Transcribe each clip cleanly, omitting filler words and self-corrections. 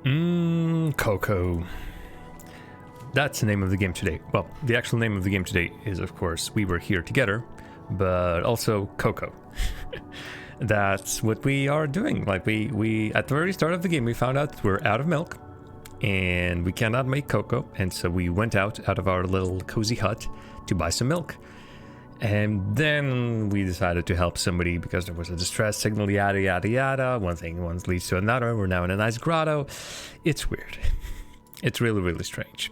Coco. That's the name of the game today. Well, the actual name of the game today is, of course, We Were Here Together, but also Coco. That's what we are doing. Like, we at the very start of the game, we found out we're out of milk, and we cannot make cocoa, and so we went out of our little cozy hut to buy some milk. And then we decided to help somebody because there was a distress signal, yada, yada, yada. One thing once leads to another. We're now in a nice grotto. It's weird. It's really, really strange.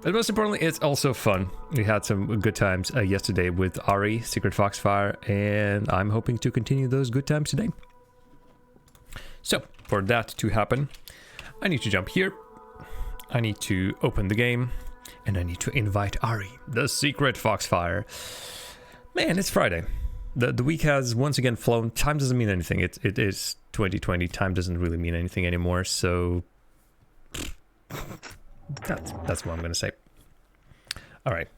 But most importantly, it's also fun. We had some good times yesterday with Ari, SecretFoxfire, and I'm hoping to continue those good times today. So, for that to happen, I need to jump here. I need to open the game, and I need to invite Ari, the SecretFoxfire. Man, it's Friday. The week has once again flown. Time doesn't mean anything. It is 2020. Time doesn't really mean anything anymore. So that's what I'm gonna say. All right,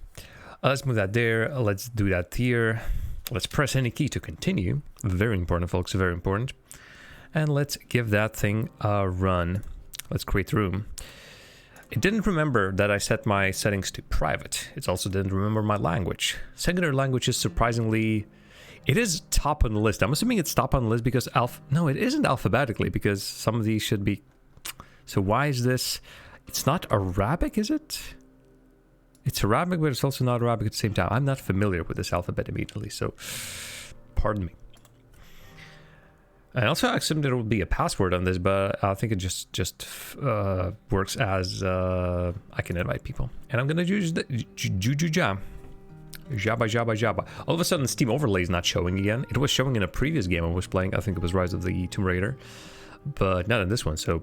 let's move that there. Let's do that here. Let's press any key to continue. Very important, folks. Very important. And let's give that thing a run. Let's create room. It didn't remember that I set my settings to private. It also didn't remember my language. Secondary language is surprisingly... It is top on the list. I'm assuming it's top on the list because No, it isn't alphabetically because some of these should be... So why is this... It's not Arabic, is it? It's Arabic, but it's also not Arabic at the same time. I'm not familiar with this alphabet immediately, so... Pardon me. I also assumed there would be a password on this, but I think it just works as I can invite people. And I'm gonna use the Jabba. All of a sudden, Steam Overlay is not showing again. It was showing in a previous game I was playing. I think it was Rise of the Tomb Raider, but not in this one. So,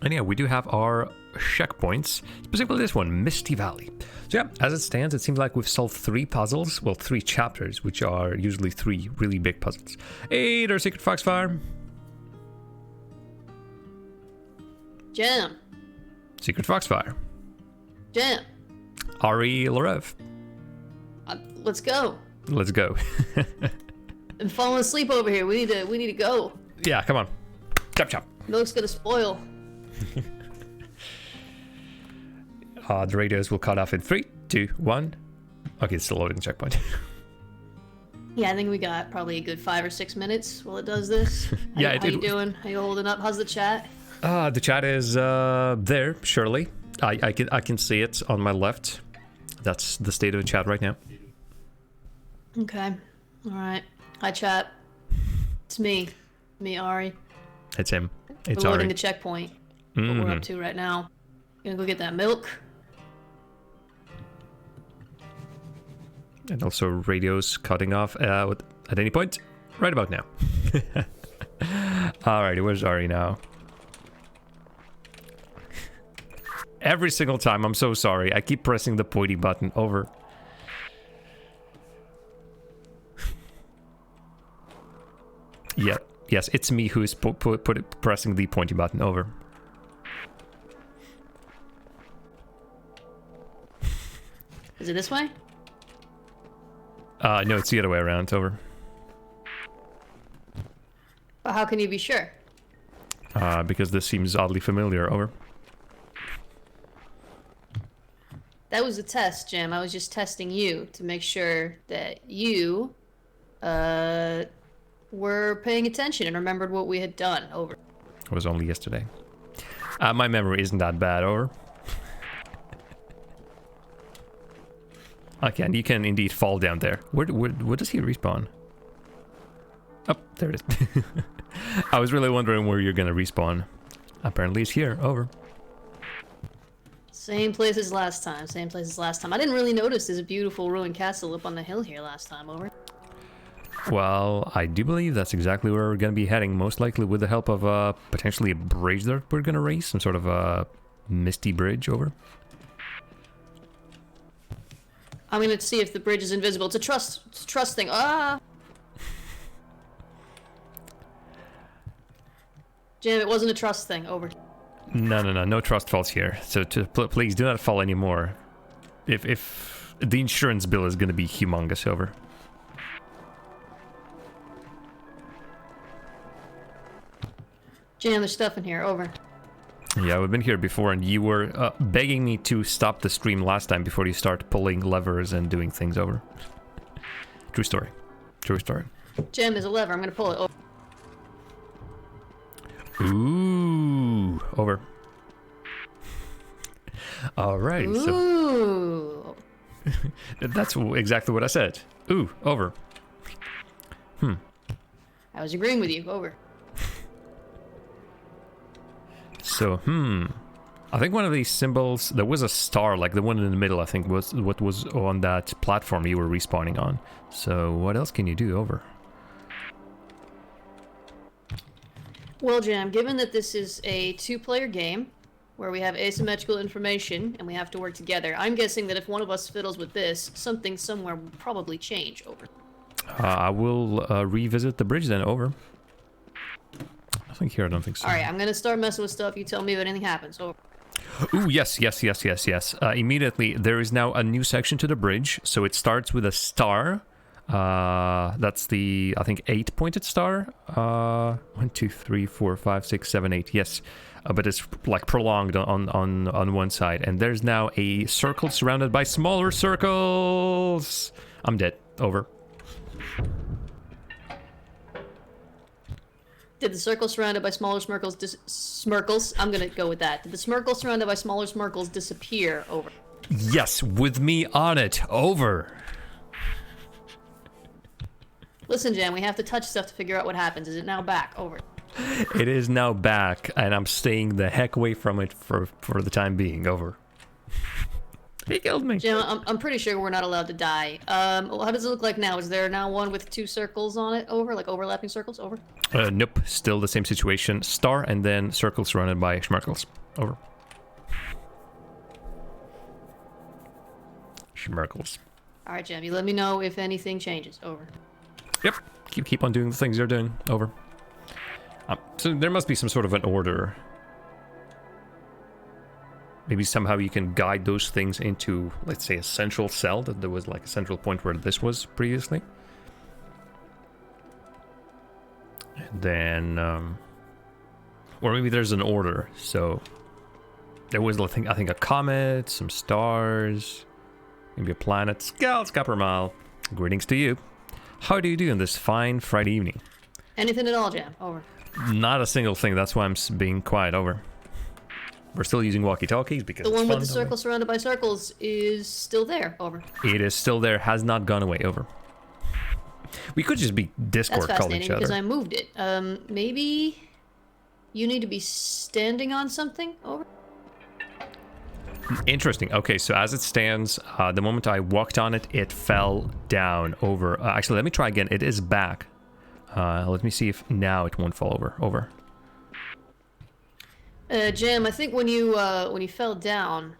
and yeah, we do have our checkpoints, specifically this one, Misty Valley. So yeah, as it stands, it seems like we've solved 3 puzzles. Well, 3 chapters, which are usually 3 really big puzzles. Hey, there's SecretFoxfire. Jam. SecretFoxfire. Jam. Ari Larev. Let's go. Let's go. I'm falling asleep over here. We need to go. Yeah, come on. Chop chop. Milk's gonna spoil. The radios will cut off in 3, 2, 1. Okay, it's still loading the checkpoint. Yeah, I think we got probably a good 5 or 6 minutes while it does this. Yeah, how you doing? How you holding up? How's the chat? The chat is there, surely. I can see it on my left. That's the state of the chat right now. Okay. All right. Hi, chat. It's me, Ari. It's him. It's we're Ari. loading the checkpoint. What we're up to right now. Gonna go get that milk. And also radios cutting off at any point. Right about now. Alrighty, where's Ari now? Every single time, I'm so sorry. I keep pressing the pointy button over. Yeah, yes, it's me who is pressing the pointy button over. Is it this way? No, it's the other way around. It's over. But how can you be sure? Because this seems oddly familiar. Over. That was a test, Jim. I was just testing you to make sure that you were paying attention and remembered what we had done. Over. It was only yesterday. My memory isn't that bad. Over. Okay, and you can indeed fall down there. Where does he respawn? Oh, there it is. I was really wondering where you're gonna respawn. Apparently it's here. Over. Same place as last time. Same place as last time. I didn't really notice there's a beautiful ruined castle up on the hill here last time. Over. Well, I do believe that's exactly where we're gonna be heading. Most likely with the help of potentially a bridge that we're gonna raise. Some sort of a misty bridge. Over. I'm gonna see if the bridge is invisible. It's a trust thing. Ah! Jim, it wasn't a trust thing. Over. No trust falls here. So please do not fall anymore. If the insurance bill is gonna be humongous. Over. Jam, there's stuff in here. Over. Yeah, we've been here before, and you were begging me to stop the stream last time before you start pulling levers and doing things over. True story. True story. Jam, there's a lever. I'm gonna pull it. Over. Ooh, over. Alright, so... Ooh. That's exactly what I said. Ooh, over. I was agreeing with you. Over. So, I think one of these symbols, there was a star, like the one in the middle, I think, was what was on that platform you were respawning on. So, what else can you do? Over. Well, Jam, given that this is a two-player game, where we have asymmetrical information and we have to work together, I'm guessing that if one of us fiddles with this, something somewhere will probably change. Over. I will revisit the bridge then. Over. Nothing here, I don't think so. Alright, I'm gonna start messing with stuff. You tell me if anything happens. Over. Ooh, yes. Immediately, there is now a new section to the bridge. So it starts with a star. That's the, I think, 8-pointed star. 1, 2, 3, 4, 5, 6, 7, 8. Yes. But it's like prolonged on one side. And there's now a circle surrounded by smaller circles. I'm dead. Over. Did the circle surrounded by smaller smirkles? I'm gonna go with that. Did the smirkle surrounded by smaller smirkles disappear? Over. Yes, with me on it. Over. Listen, Jam, we have to touch stuff to figure out what happens. Is it now back? Over. It is now back, and I'm staying the heck away from it for the time being. Over. He killed me. Jam, I'm pretty sure we're not allowed to die. How does it look like now? Is there now one with 2 circles on it? Over, like overlapping circles? Over. Nope, still the same situation. Star and then circle surrounded by schmirkles. Over. Schmirkles. All right, Jam, you let me know if anything changes. Over. Yep, keep on doing the things you're doing. Over. So there must be some sort of an order. Maybe somehow you can guide those things into, let's say, a central cell, that there was like a central point where this was previously. And then, or maybe there's an order. So there was, I think a comet, some stars, maybe a planet. Scout Scuppermal. Greetings to you. How do you do on this fine Friday evening? Anything at all, Jam? Over. Not a single thing. That's why I'm being quiet. Over. We're still using walkie-talkies because The it's one fun. with the circle surrounded by circles is still there. Over. It is still there. Has not gone away. Over. We could just be Discord That's calling each fascinating other. because I moved it. Maybe you need to be standing on something. Over. Interesting. Okay, so as it stands, the moment I walked on it, it fell down. Over. Actually, let me try again. It is back. Let me see if now it won't fall over. Over. Jam, I think when you fell down,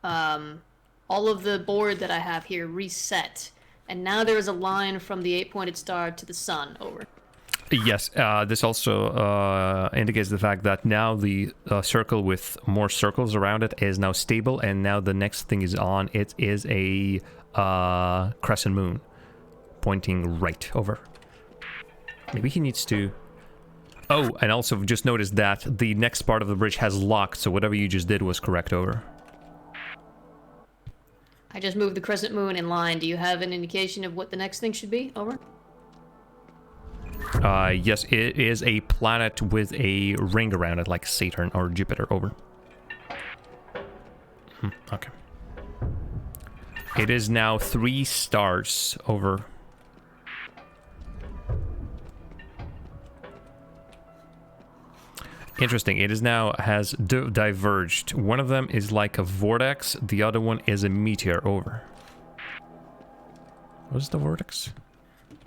all of the board that I have here reset, and now there is a line from the 8-pointed star to the sun. Over. Yes, this also indicates the fact that now the circle with more circles around it is now stable, and now the next thing is on. It is a crescent moon pointing right. Over. Maybe he needs to... Oh, and also just noticed that the next part of the bridge has locked, so whatever you just did was correct. Over. I just moved the crescent moon in line. Do you have an indication of what the next thing should be? Over. Yes, it is a planet with a ring around it, like Saturn or Jupiter. Over. Okay. It is now 3 stars. Over. Interesting. It is now has diverged. One of them is like a vortex. The other one is a meteor. Over. What's the vortex?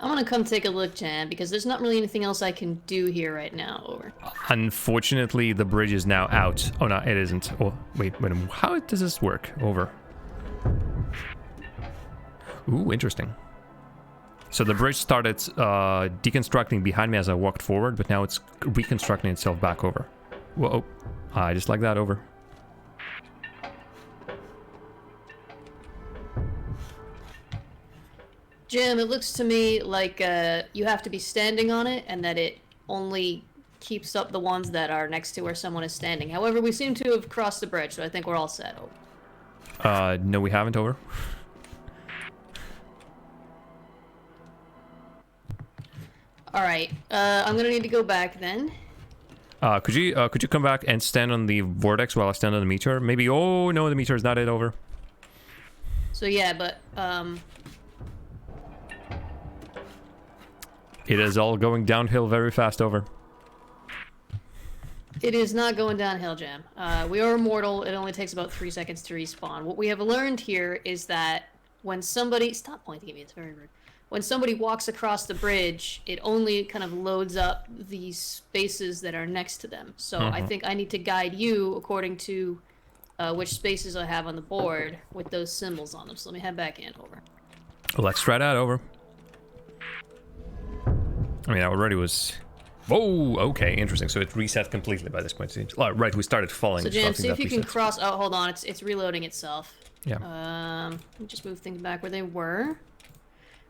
I'm gonna come take a look, Jan, because there's not really anything else I can do here right now. Over. Unfortunately, the bridge is now out. Oh, no, it isn't. Oh, wait. How does this work? Over. Ooh, interesting. So the bridge started deconstructing behind me as I walked forward, but now it's reconstructing itself back over. Whoa. I just like that. Over. Jim, it looks to me like you have to be standing on it and that it only keeps up the ones that are next to where someone is standing. However, we seem to have crossed the bridge, so I think we're all set. No, we haven't. Over. All right. I'm gonna need to go back then. Could you come back and stand on the vortex while I stand on the meteor? Maybe. Oh no, the meteor is not it. Over. So yeah, but It is all going downhill very fast. Over. it is not going downhill, Jam. We are immortal. It only takes about 3 seconds to respawn. What we have learned here is that when somebody... Stop pointing at me, it's very rude. When somebody walks across the bridge, it only kind of loads up these spaces that are next to them. So I think I need to guide you according to which spaces I have on the board with those symbols on them. So let me head back in. Over. Let's try that. Over. I mean, I already was... Whoa, okay, interesting. So it reset completely by this point. Right, we started falling. So Jam, see if you can cross... Oh, hold on, it's reloading itself. Yeah. Let me just move things back where they were.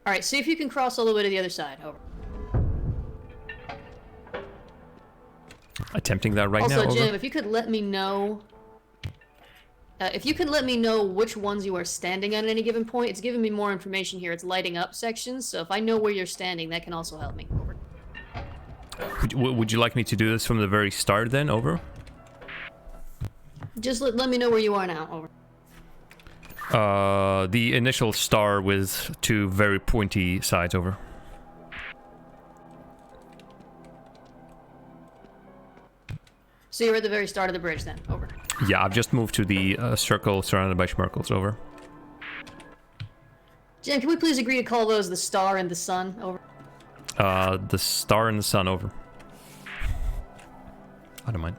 Alright, see if you can cross all the way to the other side. Over. Attempting that right now. Also, over. Jim, if you could let me know... if you can let me know which ones you are standing on at any given point, it's giving me more information here. It's lighting up sections, so if I know where you're standing, that can also help me. Over. Would you like me to do this from the very start then? Over. Just let me know where you are now. Over. The initial star with 2 very pointy sides. Over. So you're at the very start of the bridge then. Over. Yeah, I've just moved to the circle surrounded by schmirkles. Over. Jen, can we please agree to call those the star and the sun? Over. The star and the sun. Over. I don't mind.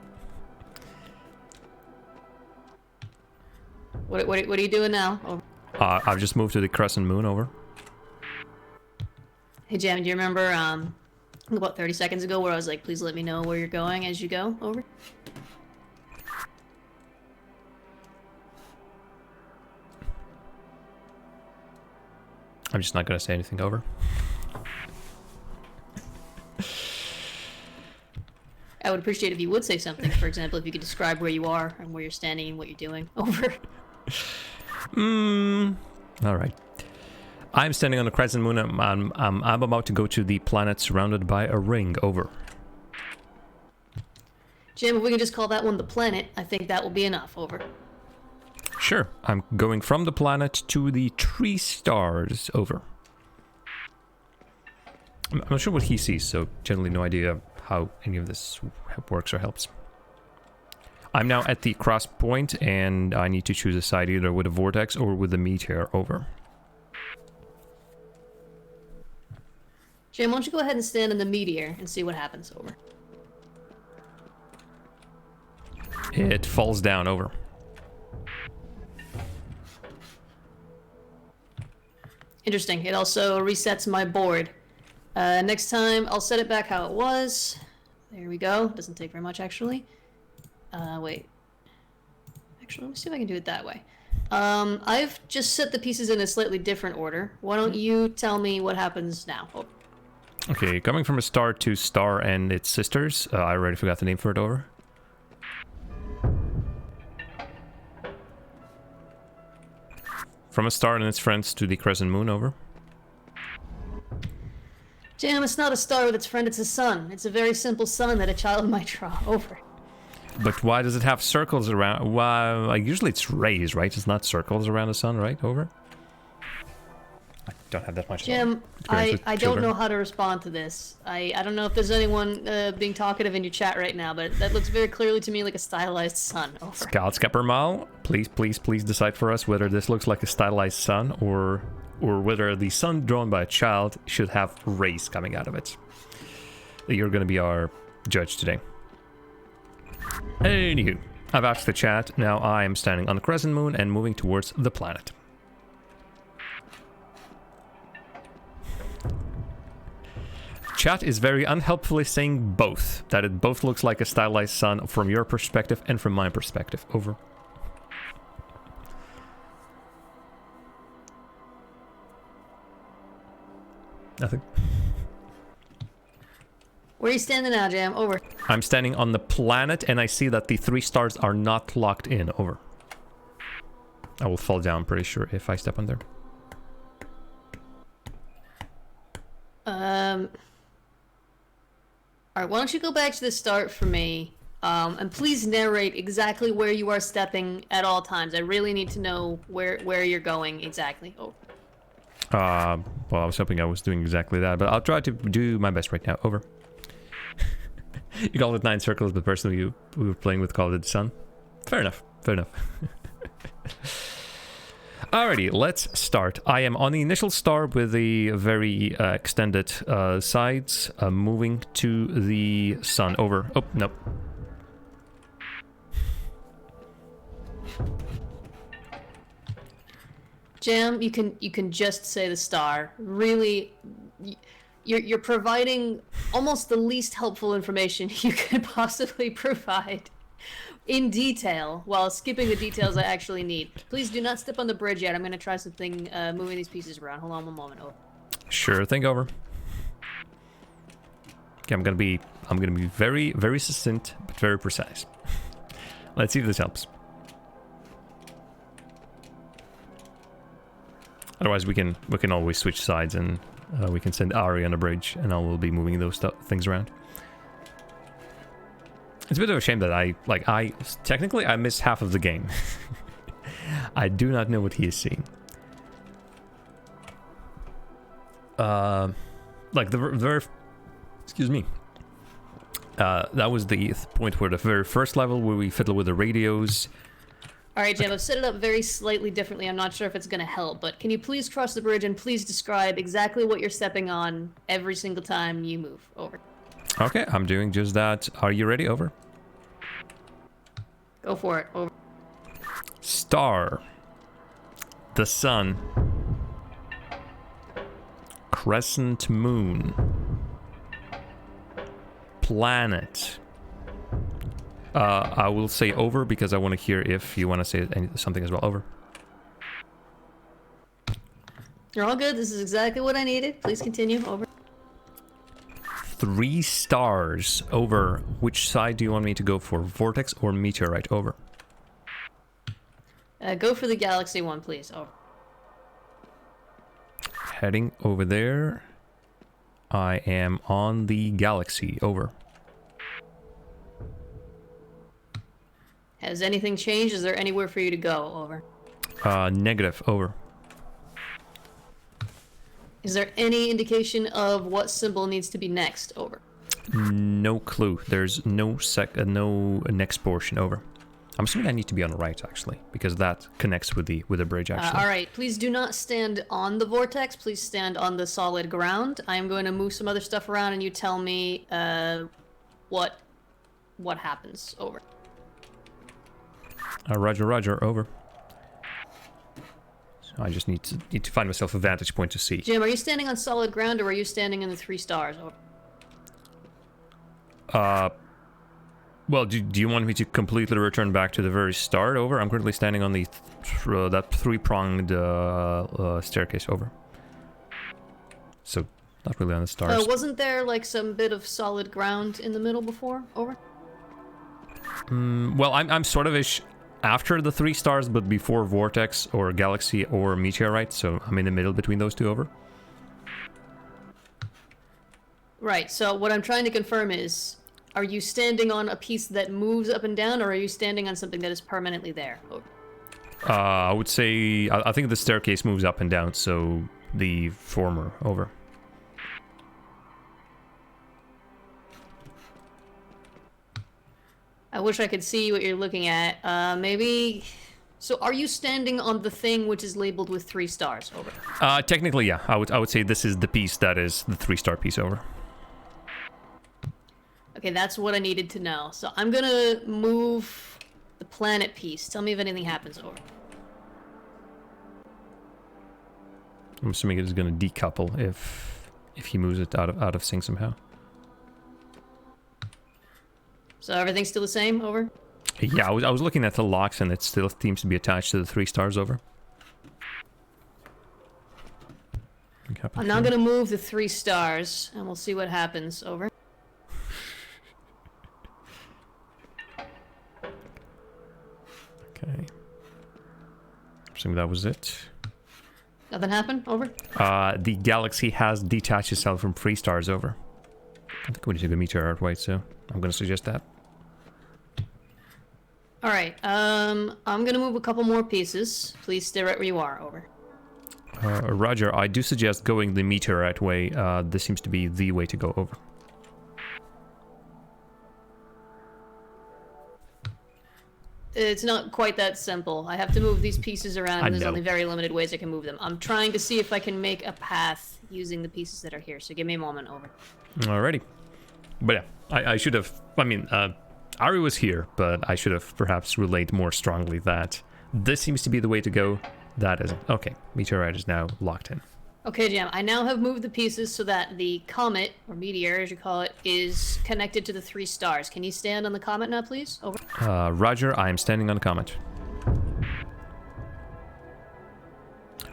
What are you doing now? Over. I've just moved to the crescent moon. Over. Hey, Jam, do you remember about 30 seconds ago where I was like, please let me know where you're going as you go? Over. I'm just not gonna say anything. Over. I would appreciate if you would say something. For example, if you could describe where you are and where you're standing and what you're doing. Over. Alright. I'm standing on the crescent moon. I'm about to go to the planet surrounded by a ring. Over. Jim, if we can just call that one the planet, I think that will be enough. Over. Sure. I'm going from the planet to the 3 stars. Over. I'm not sure what he sees, so generally no idea how any of this works or helps. I'm now at the cross point, and I need to choose a side either with a vortex or with a meteor. Over. Jim, why don't you go ahead and stand in the meteor and see what happens. Over. It falls down. Over. Interesting. It also resets my board. Next time, I'll set it back how it was. There we go. Doesn't take very much, actually. Wait. Actually, let me see if I can do it that way. I've just set the pieces in a slightly different order. Why don't you tell me what happens now? Oh. Okay, coming from a star to star and its sisters. I already forgot the name for it. Over. From a star and its friends to the crescent moon. Over. Jam, it's not a star with its friend, it's a sun. It's a very simple sun that a child might draw. Over. But why does it have circles around? Why? Like, usually it's rays, right? It's not circles around the sun, right? Over. I don't have that much. Jim, I don't know how to respond to this. I don't know if there's anyone being talkative in your chat right now, but that looks very clearly to me like a stylized sun. Over. Skeppermal, please decide for us whether this looks like a stylized sun or whether the sun drawn by a child should have rays coming out of it. You're going to be our judge today. Anywho, I've asked the chat. Now I am standing on the crescent moon and moving towards the planet. Chat is very unhelpfully saying both. That it both looks like a stylized sun from your perspective and from my perspective. Over. Nothing. Where are you standing now, Jam? Over. I'm standing on the planet, and I see that the 3 stars are not locked in. Over. I will fall down, pretty sure, if I step on there. Alright, why don't you go back to the start for me, and please narrate exactly where you are stepping at all times. I really need to know where you're going exactly. Oh. Well, I was hoping I was doing exactly that, but I'll try to do my best right now. Over. You called it 9 circles, but personally we were playing with called it the sun. Fair enough, fair enough. Alrighty, let's start. I am on the initial star with the very extended sides, moving to the sun. Over. Oh, no. Jam, you can just say the star. Really, you're providing almost the least helpful information you could possibly provide in detail while skipping the details I actually need. Please do not step on the bridge yet. I'm going to try something moving these pieces around. Hold on one moment. Over. Sure thing. Over. Okay, I'm gonna be very, very succinct but very precise. Let's see if this helps. Otherwise, we can always switch sides, and we can send Ari on a bridge, and I will be moving those things around. It's a bit of a shame that I technically I missed half of the game. I do not know what he is seeing. Like the very, excuse me. That was the point where the very first level where we fiddle with the radios. All right, Jam, I've set it up very slightly differently. I'm not sure if it's going to help, but can you please cross the bridge and please describe exactly what you're stepping on every single time you move? Over. Okay, I'm doing just that. Are you ready? Over. Go for it. Over. Star. The sun. Crescent moon. Planet. I will say over because I want to hear if you want to say something as well. Over. You're all good. This is exactly what I needed. Please continue. Over. 3 stars. Over. Which side do you want me to go for? Vortex or meteorite? Over. Go for the galaxy one, please. Over. Heading over there. I am on the galaxy. Over. Has anything changed? Is there anywhere for you to go? Over. Negative. Over. Is there any indication of what symbol needs to be next? Over. No clue. There's no next portion. Over. I'm assuming I need to be on the right, actually, because that connects with the bridge, actually. All right. Please do not stand on the vortex. Please stand on the solid ground. I am going to move some other stuff around, and you tell me what happens. Over. Roger, roger. Over. So I just need to find myself a vantage point to see. Jim, are you standing on solid ground, or are you standing in the 3 stars? Over. Well, do you want me to completely return back to the very start? Over. I'm currently standing on the that 3-pronged staircase. Over. So not really on the stars. Wasn't there like some bit of solid ground in the middle before? Over. Well, I'm sort of ish after the 3 stars, but before vortex or galaxy or meteorite. So I'm in the middle between those 2. Over. Right. So what I'm trying to confirm is, are you standing on a piece that moves up and down, or are you standing on something that is permanently there? Over. I would say I think the staircase moves up and down, so the former. Over. I wish I could see what you're looking at. Maybe. So, are you standing on the thing which is labeled with 3 stars? Over. Technically, yeah. I would say this is the piece that is the 3-star piece. Over. Okay, that's what I needed to know. So I'm gonna move the planet piece. Tell me if anything happens. Over. I'm assuming it is going to decouple if he moves it out of sync somehow. So everything's still the same. Over. Yeah, I was looking at the locks, and it still seems to be attached to the 3 stars. Over. I'm now gonna move the 3 stars, and we'll see what happens. Over. Okay. Assuming that was it. Nothing happened? Over? The galaxy has detached itself from 3 stars. Over. I think we need to go meteor way, so I'm going to suggest that. Alright, I'm gonna move a couple more pieces. Please stay right where you are. Over. Roger, I do suggest going the meteorite way. This seems to be the way to go. Over. It's not quite that simple. I have to move these pieces around, and there's only very limited ways I can move them. I'm trying to see if I can make a path using the pieces that are here, so give me a moment. Over. Alrighty. But yeah, I should have... I mean, Ari was here, but I should have perhaps relayed more strongly that this seems to be the way to go. That isn't. Okay, meteorite is now locked in. Okay, Jam, I now have moved the pieces so that the comet, or meteor as you call it, is connected to the 3 stars. Can you stand on the comet now, please? Over. Roger, I am standing on the comet.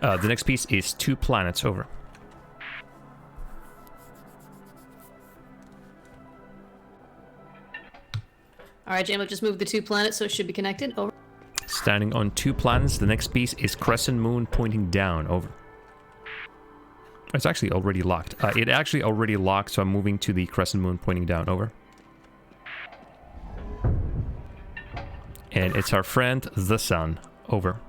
The next piece is 2 planets. Over. Alright, Jam, I've just moved the 2 planets, so it should be connected. Over. Standing on 2 planets, the next piece is crescent moon pointing down. Over. It's actually already locked. It actually already locked, so I'm moving to the crescent moon pointing down. Over. And it's our friend, the sun. Over.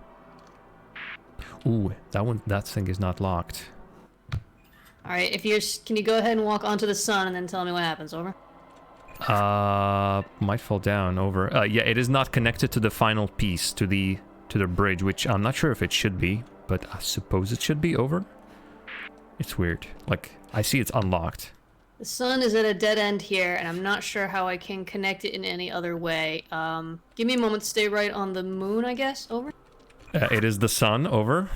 Ooh, that thing is not locked. Alright, can you go ahead and walk onto the sun and then tell me what happens. Over. Might fall down. Over. Yeah, it is not connected to the final piece, to the bridge, which I'm not sure if it should be, but I suppose it should be. Over. It's weird. Like, I see it's unlocked. The sun is at a dead end here, and I'm not sure how I can connect it in any other way. Give me a moment to stay right on the moon, I guess. Over. It is the sun. Over.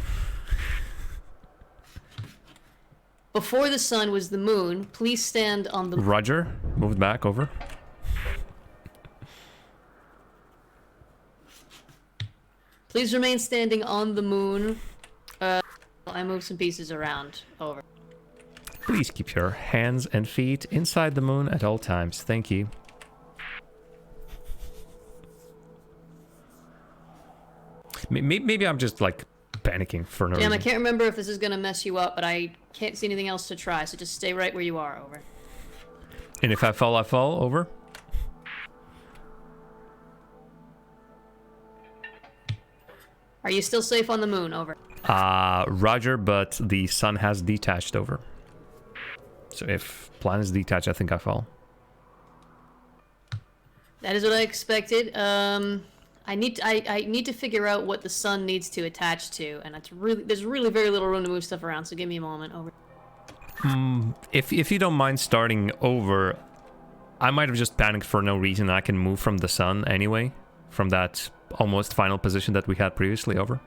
Before the sun was the moon. Please stand on the... Roger. Moved back. Over. Please remain standing on the moon. I move some pieces around. Over. Please keep your hands and feet inside the moon at all times. Thank you. Maybe I'm just, like, panicking for no reason. I can't remember if this is going to mess you up, but I can't see anything else to try, so just stay right where you are. Over. And if I fall, I fall. Over. Are you still safe on the moon? Over. Roger, but the sun has detached. Over. So if planet is detached, I think I fall. That is what I expected. I need to figure out what the sun needs to attach to, and there's really very little room to move stuff around. So give me a moment. Over. If you don't mind starting over, I might have just panicked for no reason. I can move from the sun anyway, from that almost final position that we had previously. Over.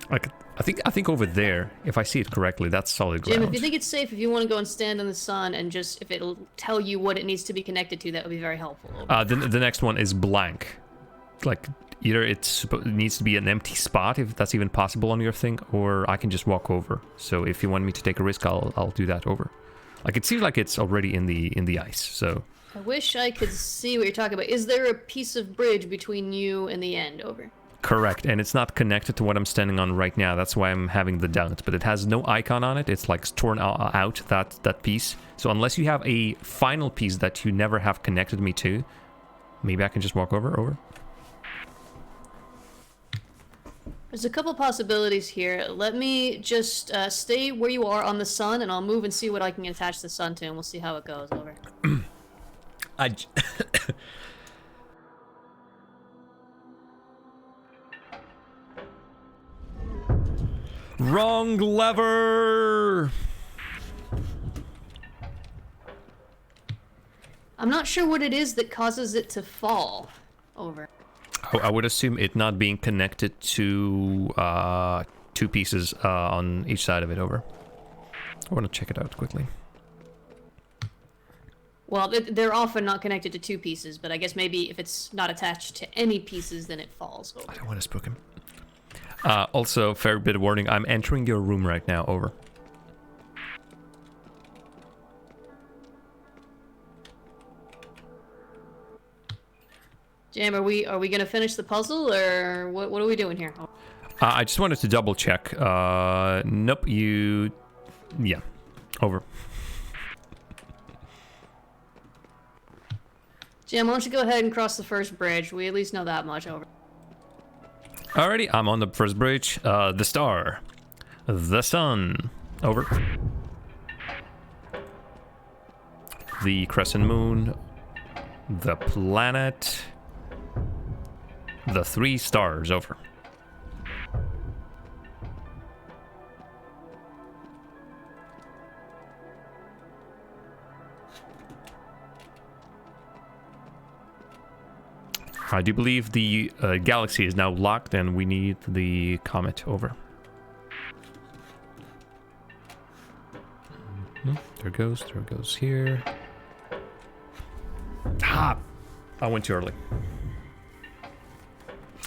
Like, I think over there, if I see it correctly, that's solid ground. Jim, if you think it's safe, if you want to go and stand in the sun and just, if it'll tell you what it needs to be connected to, that would be very helpful. The next one is blank. Like, either it needs to be an empty spot, if that's even possible on your thing, or I can just walk over. So if you want me to take a risk, I'll do that. Over. Like, it seems like it's already in the ice, so... I wish I could see what you're talking about. Is there a piece of bridge between you and the end? Over. Correct, and it's not connected to what I'm standing on right now. That's why I'm having the doubt. But it has no icon on it. It's like torn out that piece. So unless you have a final piece that you never have connected me to, maybe I can just walk over. Over. There's a couple possibilities here. Let me just stay where you are on the sun, and I'll move and see what I can attach the sun to, and we'll see how it goes. Over. Wrong lever! I'm not sure what it is that causes it to fall. Over. I would assume it not being connected to 2 pieces on each side of it. Over. I want to check it out quickly. Well, they're often not connected to 2 pieces, but I guess maybe if it's not attached to any pieces, then it falls. Over. I don't want to spook him. Also, fair bit of warning, I'm entering your room right now. Over. Jam, are we gonna finish the puzzle, or what are we doing here? I just wanted to double check. Nope, you... Yeah, over. Jam, why don't you go ahead and cross the first bridge? We at least know that much. Over. Alrighty, I'm on the first bridge. The star. The sun. Over. The crescent moon. The planet. The 3 stars. Over. I do believe the galaxy is now locked and we need the comet. Over. There it goes here. Ah! I went too early.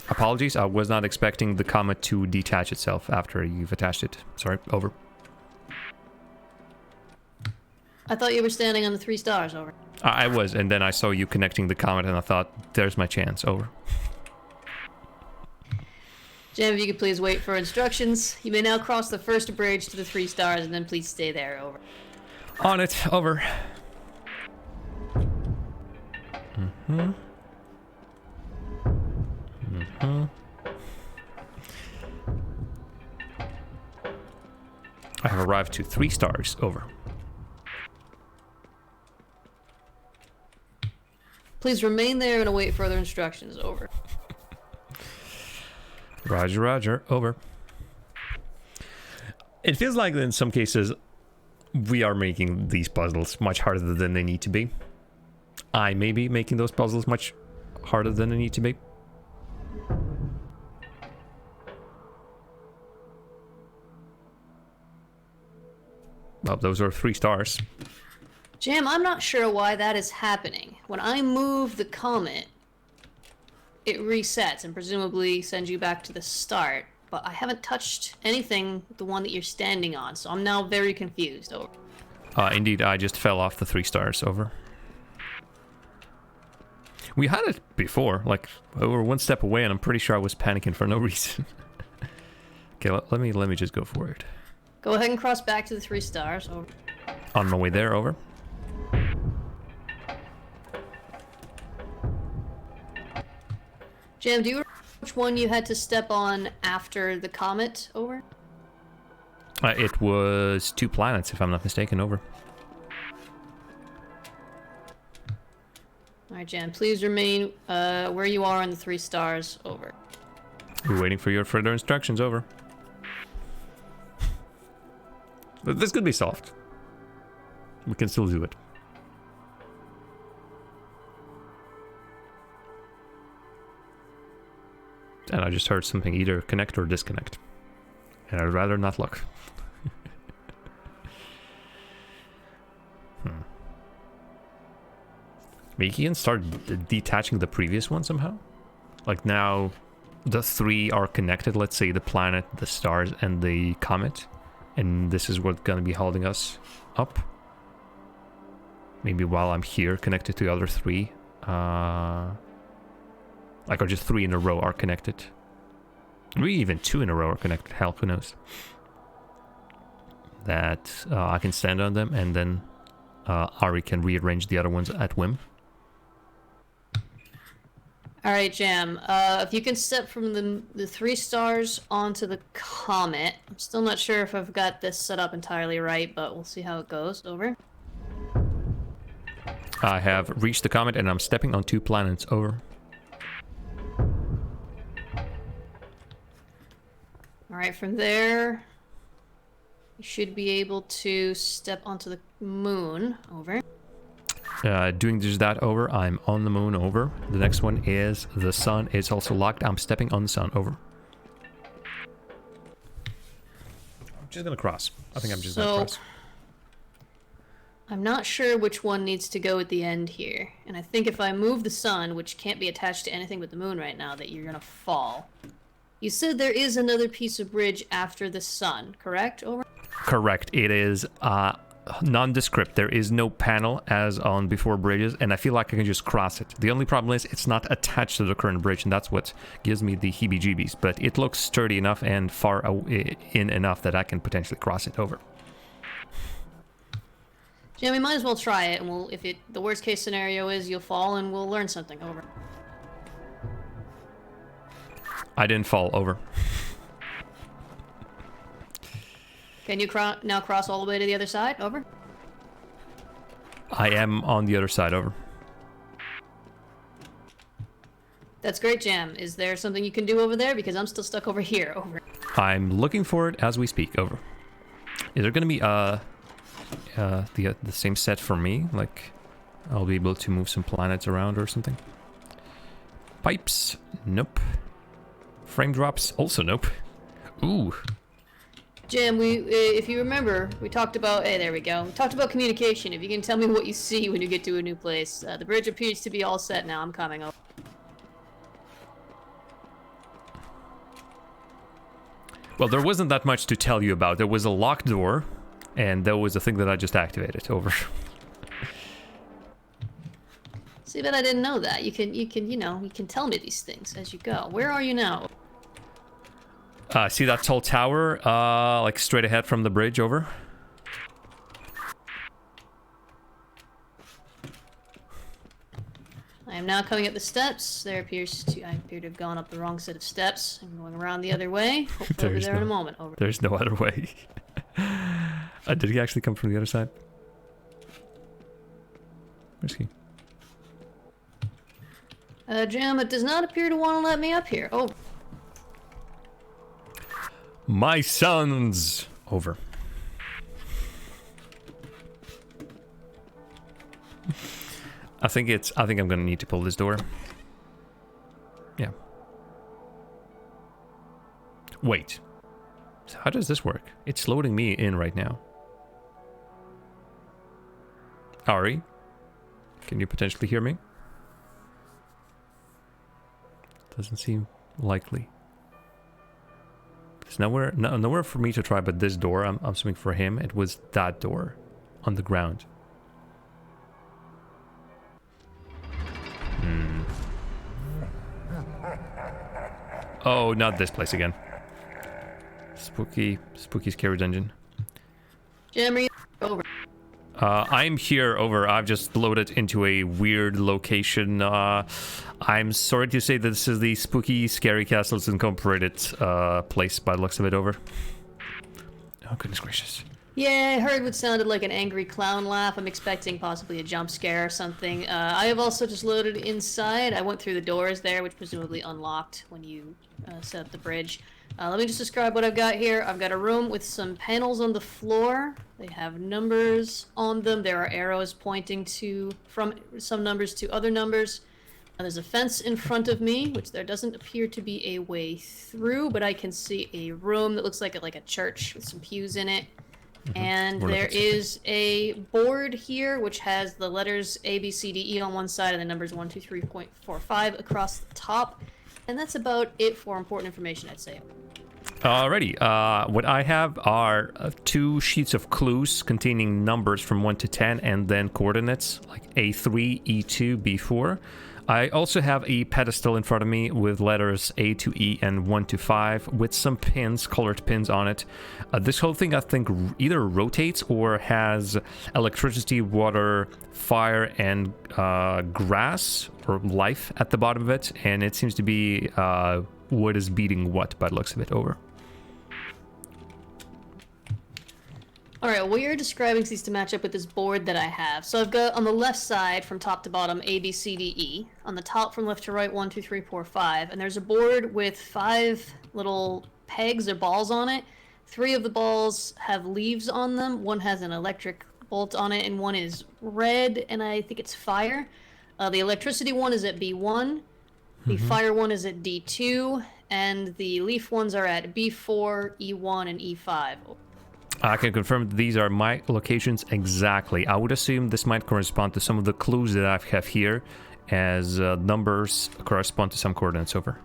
Apologies, I was not expecting the comet to detach itself after you've attached it. Sorry, over. I thought you were standing on the 3 stars. Over. I was, and then I saw you connecting the comet and I thought, there's my chance. Over. Jam, if you could please wait for instructions. You may now cross the first bridge to the 3 stars, and then please stay there. Over. On it. Over. I have arrived to 3 stars. Over. Please remain there and await further instructions. Over. Roger, roger. Over. It feels like in some cases we are making these puzzles much harder than they need to be. I may be making those puzzles much harder than they need to be. Well, those are 3 stars. Jam, I'm not sure why that is happening. When I move the comet, it resets and presumably sends you back to the start. But I haven't touched anything with the one that you're standing on, so I'm now very confused. Over. Indeed, I just fell off the 3 stars. Over. We had it before, like we were 1 step away, and I'm pretty sure I was panicking for no reason. Okay, let me just go for it. Go ahead and cross back to the 3 stars. Over. On my way there. Over. Jam, do you remember which one you had to step on after the comet? Over. It was 2 planets, if I'm not mistaken. Over. Alright, Jam, please remain where you are on the 3 stars. Over. We're waiting for your further instructions. Over. But this could be solved. We can still do it. And I just heard something either connect or disconnect. And I'd rather not look. Maybe you can start detaching the previous one somehow? Like now, the 3 are connected. Let's say the planet, the stars, and the comet. And this is what's gonna be holding us up. Maybe while I'm here, connected to the other 3. Like, or just 3 in a row are connected. Maybe even 2 in a row are connected. Hell, who knows? That I can stand on them, and then Ari can rearrange the other ones at whim. Alright, Jam. If you can step from the 3 stars onto the comet. I'm still not sure if I've got this set up entirely right, but we'll see how it goes. Over. I have reached the comet, and I'm stepping on 2 planets. Over. Alright, from there, you should be able to step onto the moon. Over. Doing just that. Over. I'm on the moon. Over. The next one is the sun. It's also locked. I'm stepping on the sun. Over. I'm just gonna cross. I think I'm just gonna cross. I'm not sure which one needs to go at the end here. And I think if I move the sun, which can't be attached to anything but the moon right now, that you're gonna fall. You said there is another piece of bridge after the sun, correct? Over? Correct. It is nondescript. There is no panel as on before bridges, and I feel like I can just cross it. The only problem is it's not attached to the current bridge, and that's what gives me the heebie-jeebies. But it looks sturdy enough and far in enough that I can potentially cross it over. Jim, we might as well try it, and we'll, if it, the worst case scenario is you'll fall and we'll learn something. Over. I didn't fall. Over. Can you now cross all the way to the other side? Over. I am on the other side. Over. That's great, Jam. Is there something you can do over there? Because I'm still stuck over here. Over. I'm looking for it as we speak. Over. Is there gonna be the same set for me? Like, I'll be able to move some planets around or something. Pipes? Nope. Frame drops? Also nope. Ooh. Jim, if you remember, we talked about... Hey, there we go. We talked about communication. If you can tell me what you see when you get to a new place. The bridge appears to be all set now. I'm coming over. Well, there wasn't that much to tell you about. There was a locked door, and that was the thing that I just activated. Over. See, but I didn't know that. You can tell me these things as you go. Where are you now? See that tall tower, like straight ahead from the bridge. Over. I am now coming up the steps. I appear to have gone up the wrong set of steps. I'm going around the other way. Hopefully I'll be there in a moment. Over. There's no other way. Did he actually come from the other side? Where's he? Jam, it does not appear to want to let me up here. Oh. My sons! Over. I think I'm gonna need to pull this door. Yeah. Wait. So how does this work? It's loading me in right now. Ari? Can you potentially hear me? Doesn't seem likely. There's nowhere for me to try but this door. I'm assuming for him it was that door on the ground. Oh, not this place again. Spooky, scary dungeon. Jim, are you over? I'm here. Over. I've just loaded into a weird location. I'm sorry to say that this is the Spooky Scary Castles Incorporated place by the looks of it. Over. Oh, goodness gracious. Yeah, I heard what sounded like an angry clown laugh. I'm expecting possibly a jump scare or something. I have also just loaded inside. I went through the doors there, which presumably unlocked when you set up the bridge. Let me just describe what I've got here. I've got a room with some panels on the floor. They have numbers on them. There are arrows pointing from some numbers to other numbers. There's a fence in front of me, which there doesn't appear to be a way through, but I can see a room that looks like a church with some pews in it. And there is a board here which has the letters A, B, C, D, E on one side and the numbers 1, 2, 3.45 across the top. And that's about it for important information, I'd say. Alrighty. What I have are 2 sheets of clues containing numbers from 1 to 10 and then coordinates like A3, E2, B4. I also have a pedestal in front of me with letters A to E and 1 to 5 with some pins, colored pins on it. This whole thing I think either rotates or has electricity, water, fire, and grass or life at the bottom of it. And it seems to be what is beating what by the looks of it. Over. Alright, well, you're describing these to match up with this board that I have. So I've got on the left side from top to bottom A, B, C, D, E. On the top from left to right 1, 2, 3, 4, 5. And there's a board with 5 little pegs or balls on it. 3 of the balls have leaves on them. 1 has an electric bolt on it and 1 is red and I think it's fire. The electricity one is at B1. The fire one is at D2. And the leaf ones are at B4, E1, and E5. I can confirm that these are my locations exactly. I would assume this might correspond to some of the clues that I have here, as numbers correspond to some coordinates. Over.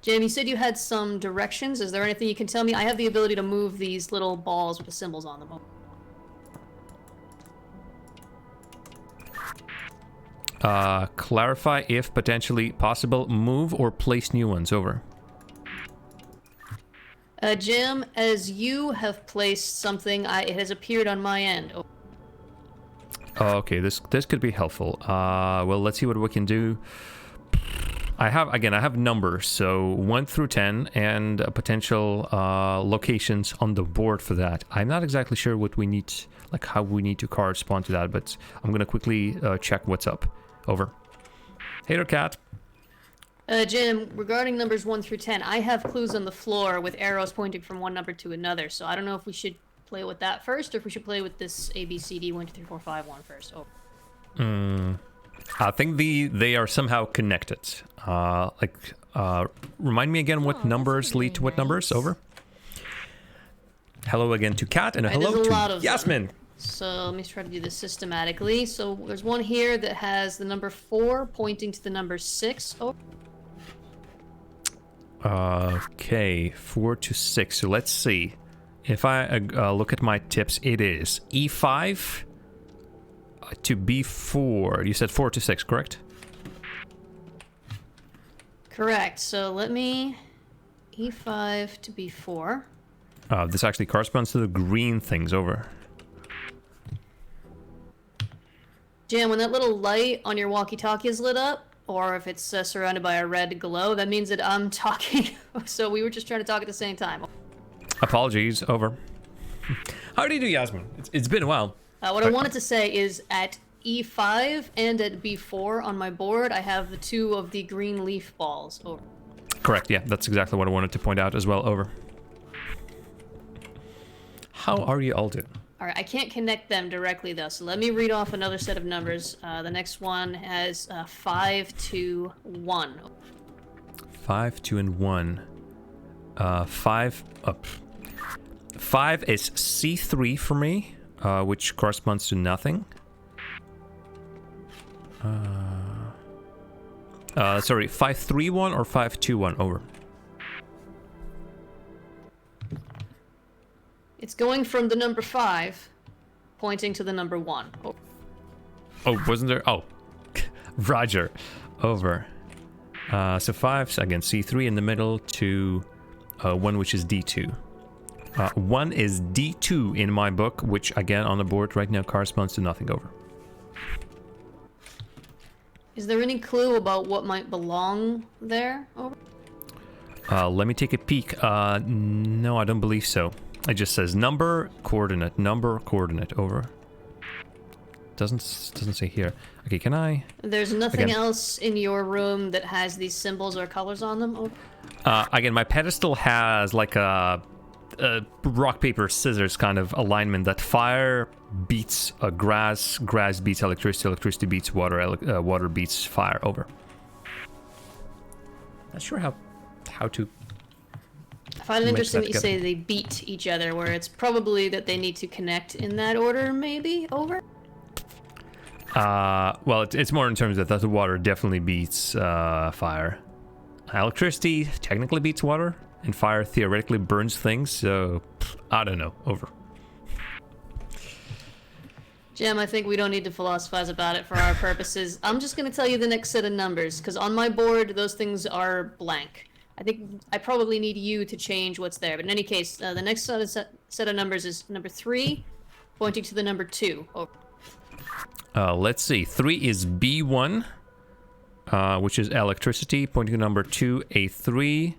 Jam, you said you had some directions. Is there anything you can tell me? I have the ability to move these little balls with the symbols on them. Clarify if potentially possible. Move or place new ones. Over. Jim, as you have placed something, it has appeared on my end. Oh. Okay, this could be helpful. Well, let's see what we can do. I have numbers, so 1 through 10, and potential locations on the board for that. I'm not exactly sure what we need, like how we need to correspond to that, but I'm gonna quickly check what's up. Over. Hater cat. Jim, regarding numbers 1 through 10, I have clues on the floor with arrows pointing from one number to another, so I don't know if we should play with that first, or if we should play with this A, B, C, D, 1, 2, 3, 4, 5, 1 first. Oh. I think they are somehow connected. Remind me again what numbers lead to what numbers. Over. Hello again to Cat, and hello to Yasmin. So let me try to do this systematically. So there's one here that has the number 4 pointing to the number 6. Oh. Okay, 4 to 6. So let's see. If I look at my tips, it is E5 to B4. You said 4 to 6, correct? Correct. So let me E5 to B4. This actually corresponds to the green things. Over. Jan, when that little light on your walkie-talkie is lit up, or if it's surrounded by a red glow, that means that I'm talking. So we were just trying to talk at the same time. Apologies. Over. How do you do, Yasmin? It's been a while. What I wanted to say is at E5 and at B4 on my board, I have the 2 of the green leaf balls. Over. Correct. Yeah, that's exactly what I wanted to point out as well. Over. How are you all doing? All right, I can't connect them directly though, so let me read off another set of numbers. The next one has 5, 2, 1. 5, 2, and 1. 5 up. 5 is C3 for me, which corresponds to nothing. Sorry, 5, 3, 1 or 5, 2, 1. Over. It's going from the number 5, pointing to the number 1. Oh, wasn't there? Oh, Roger. Over. So 5, again, C3 in the middle to 1, which is D2. 1 is D2 in my book, which, again, on the board right now corresponds to nothing. Over. Is there any clue about what might belong there? Over. Let me take a peek. No, I don't believe so. It just says number, coordinate. Over. Doesn't say here. Okay, can I? There's nothing else in your room that has these symbols or colors on them? Over. Again, my pedestal has like a rock, paper, scissors kind of alignment that fire beats grass beats electricity beats water, water beats fire. Over. Not sure how to. I find it interesting that you say they beat each other, where it's probably that they need to connect in that order, maybe. Over. Well, it's more in terms that the water definitely beats fire. Electricity technically beats water, and fire theoretically burns things, so I don't know. Over. Jem, I think we don't need to philosophize about it for our purposes. I'm just going to tell you the next set of numbers, because on my board, those things are blank. I think I probably need you to change what's there. But in any case, the next set of numbers is number 3, pointing to the number 2. Over. Let's see. 3 is B1, which is electricity, pointing to number 2, A3,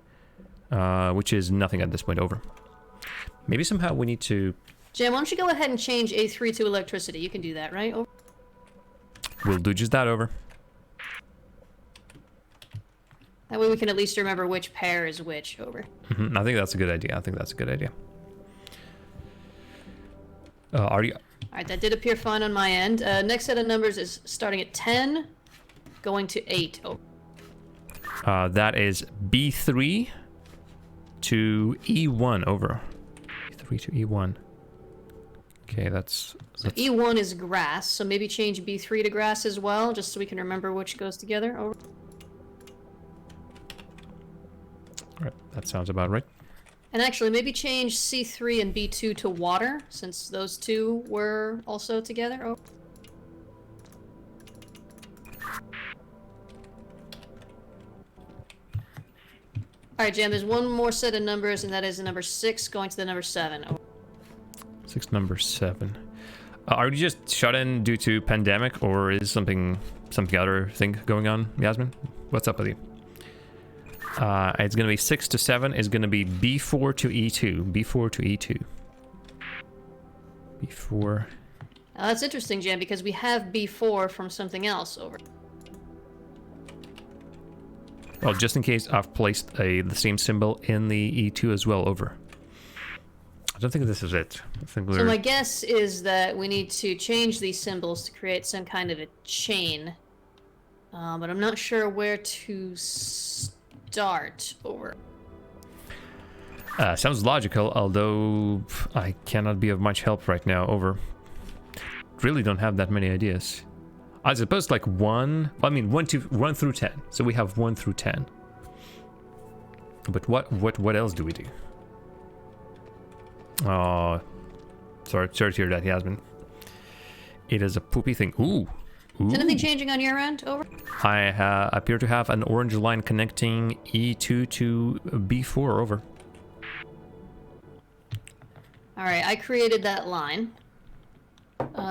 which is nothing at this point. Over. Maybe somehow we need to... Jim, why don't you go ahead and change A3 to electricity? You can do that, right? Over. We'll do just that. Over. That way we can at least remember which pair is which. Over. Mm-hmm. I think that's a good idea. Are you... Alright, that did appear fine on my end. Next set of numbers is starting at 10, going to 8. Over. That is B3 to E1. Over. B3 to E1. Okay, that's... So E1 is grass, so maybe change B3 to grass as well, just so we can remember which goes together. Over. Right, that sounds about right. And actually, maybe change C3 and B2 to water, since those two were also together. Oh. Alright, Jam, there's one more set of numbers, and that is the number 6 going to the number 7. Oh. 6, number 7. Are you just shut in due to pandemic, or is something other thing going on, Yasmin? What's up with you? It's going to be 6 to 7 is going to be B4 to E2. B4 to E2. B4. Now that's interesting, Jam, because we have B4 from something else over. Well, just in case, I've placed the same symbol in the E2 as well, over. I don't think this is it. I think So my guess is that we need to change these symbols to create some kind of a chain. But I'm not sure where to start over. Sounds logical, although I cannot be of much help right now, over. Really don't have that many ideas. I suppose like 1 through 10. So we have 1 through 10. But what else do we do? Oh, sorry to hear that, Yasmin. It is a poopy thing. Ooh. Is anything changing on your end? Over. I appear to have an orange line connecting E2 to B4, over. Alright, I created that line.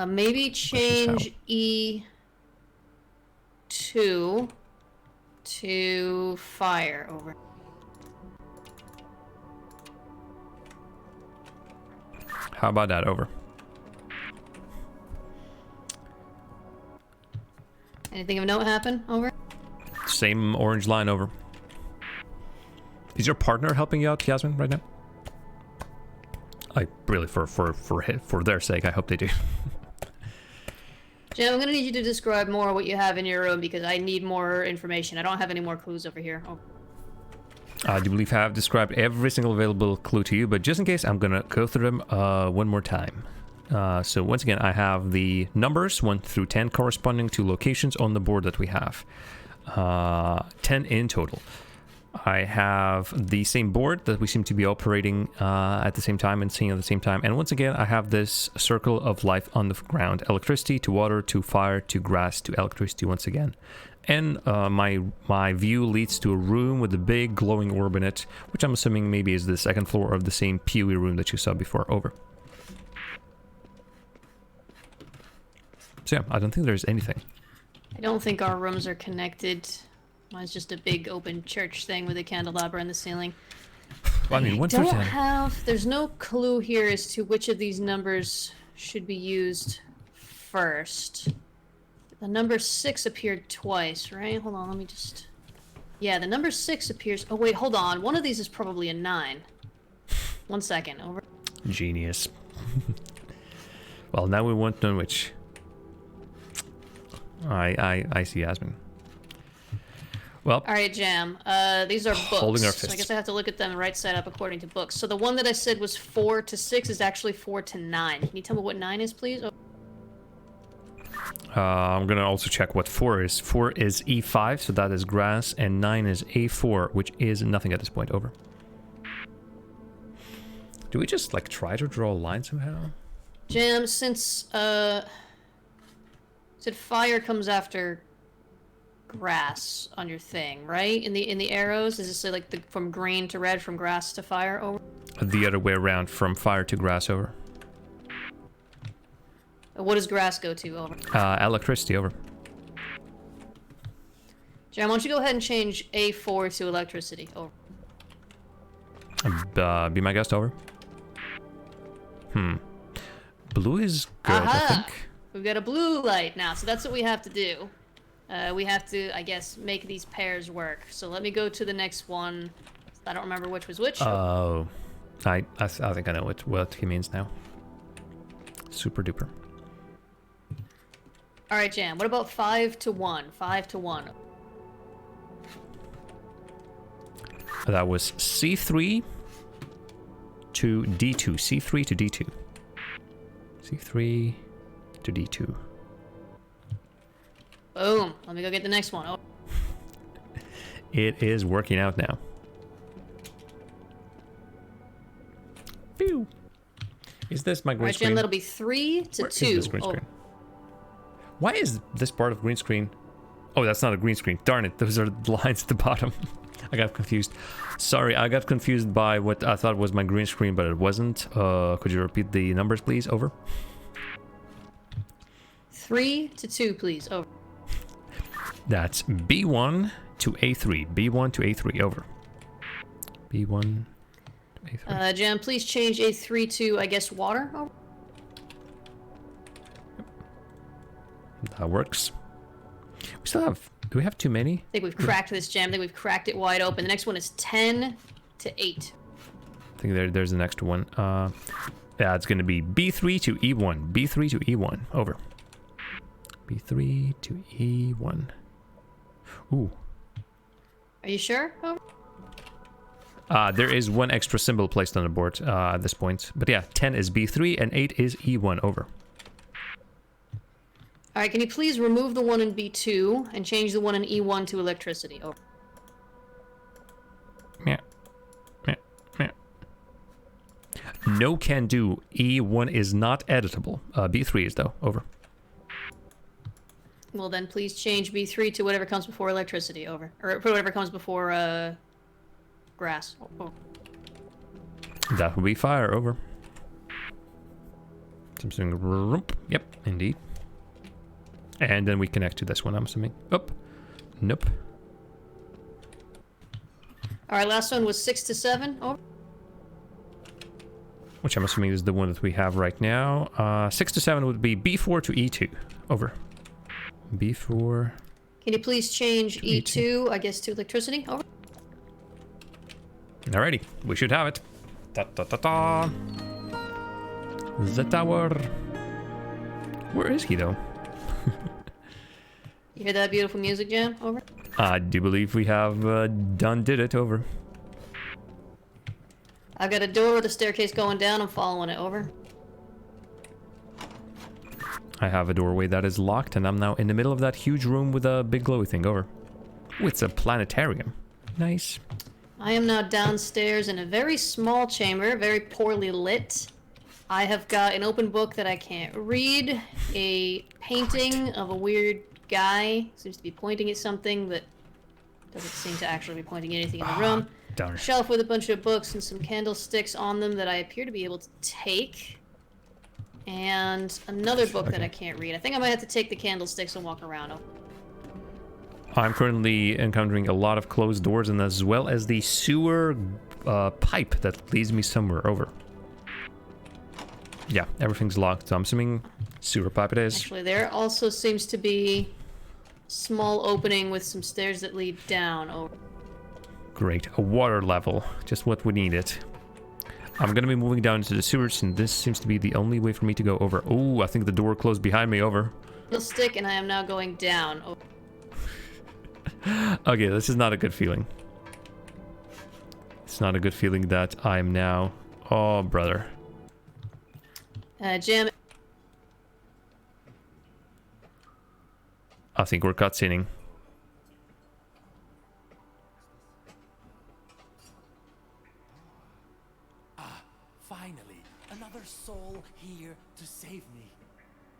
Maybe change E2 to fire, over. How about that, over? Anything of note happen, over? Same orange line, over. Is your partner helping you out, Yasmin, right now? I really, for their sake, I hope they do. Jim, I'm gonna need you to describe more what you have in your room because I need more information. I don't have any more clues over here. Oh. I do believe I have described every single available clue to you, but just in case, I'm gonna go through them one more time. So once again, I have the numbers 1 through 10 corresponding to locations on the board that we have. 10 in total. I have the same board that we seem to be operating at the same time and seeing at the same time. And once again, I have this circle of life on the ground. Electricity to water to fire to grass to electricity once again. And my view leads to a room with a big glowing orb in it, which I'm assuming maybe is the second floor of the same PoE room that you saw before, over. So yeah, I don't think there's anything. I don't think our rooms are connected. Mine's just a big open church thing with a candelabra in the ceiling. Well, I mean, 1 through 10. There's no clue here as to which of these numbers should be used first. The number 6 appeared twice, right? Hold on, let me just... Yeah, the number 6 appears... Oh, wait, hold on. One of these is probably a 9. 1 second, over. Genius. Well, now we won't know which. I see, Yasmin. Well, all right, Jam. These are books. Holding our fists. So I guess I have to look at them right side up according to books. So the one that I said was 4 to 6 is actually 4 to 9. Can you tell me what 9 is, please? Oh. I'm gonna also check what 4 is. 4 is E5, so that is grass, and 9 is A4, which is nothing at this point, over. Do we just, like, try to draw a line somehow? Jam, since, said fire comes after grass on your thing, right? In the arrows, does it say, like, from green to red, from grass to fire, over? The other way around, from fire to grass, over. What does grass go to, over? Electricity, over. Jam, why don't you go ahead and change A4 to electricity, over. Be my guest, over. Blue is good, Aha! I think. We've got a blue light now, so that's what we have to do. We have to, I guess, make these pairs work. So let me go to the next one. I don't remember which was which. Oh, I think I know what he means now. Super duper. All right, Jam. What about 5 to 1? 5 to 1. That was C3 to D2. C3 to D2. C3 to D2. Boom. Let me go get the next one. Oh. It is working out now. Is this my green Alright, screen? Jam, that'll be 3 to Where 2. is this green screen? Why is this part of green screen? Oh, that's not a green screen. Darn it, those are the lines at the bottom. I got confused. Sorry, I got confused by what I thought was my green screen, but it wasn't. Could you repeat the numbers, please? Over. 3 to 2, please. Over. That's B1 to A3. B1 to A3. Over. B1 to A3. Jam, please change A3 to, I guess, water. Over. That works. We still have... Do we have too many? I think we've cracked this, Jam. I think we've cracked it wide open. The next one is 10 to 8. I think there's the next one. Yeah, it's going to be B3 to E1. B3 to E1. Over. B3 to E1. Ooh. Are you sure? Over. There is one extra symbol placed on the board at this point. But yeah, 10 is B3 and 8 is E1. Over. Alright, can you please remove the one in B2 and change the one in E1 to electricity? Over. Yeah. Yeah. Yeah. No can do. E1 is not editable. B3 is though. Over. Well then, please change B3 to whatever comes before electricity. Over. Or whatever comes before, grass. Oh. That will be fire. Over. Something. Yep, indeed. And then we connect to this one, I'm assuming. Oh. Nope. Alright, last one was 6 to 7. Over. Which I'm assuming is the one that we have right now. 6 to 7 would be B4 to E2. Over. B4. Can you please change E2, I guess, to electricity? Over. Alrighty, we should have it. Ta-ta-ta-ta. The tower. Where is he, though? You hear that beautiful music, Jam? Over. I do believe we have did it. Over. I've got a door with a staircase going down. I'm following it. Over. I have a doorway that is locked, and I'm now in the middle of that huge room with a big glowy thing. Over. Ooh, it's a planetarium. Nice. I am now downstairs in a very small chamber, very poorly lit. I have got an open book that I can't read, a painting of a weird guy, seems to be pointing at something, but doesn't seem to actually be pointing at anything in the room. Darn. A shelf with a bunch of books and some candlesticks on them that I appear to be able to take. And another book that I can't read. I think I might have to take the candlesticks and walk around. I'm currently encountering a lot of closed doors, and as well as the sewer pipe that leads me somewhere. Over. Yeah, everything's locked, so I'm assuming sewer pipe it is. Actually, there also seems to be a small opening with some stairs that lead down. Over. Great, a water level, just what we needed. I'm gonna be moving down into the sewers, and this seems to be the only way for me to go over. Oh, I think the door closed behind me. Over. Stick, and I am now going down. Over. Okay, this is not a good feeling. It's not a good feeling that I'm now... Oh, brother. Jam. I think we're cutscening. Finally, another soul here to save me.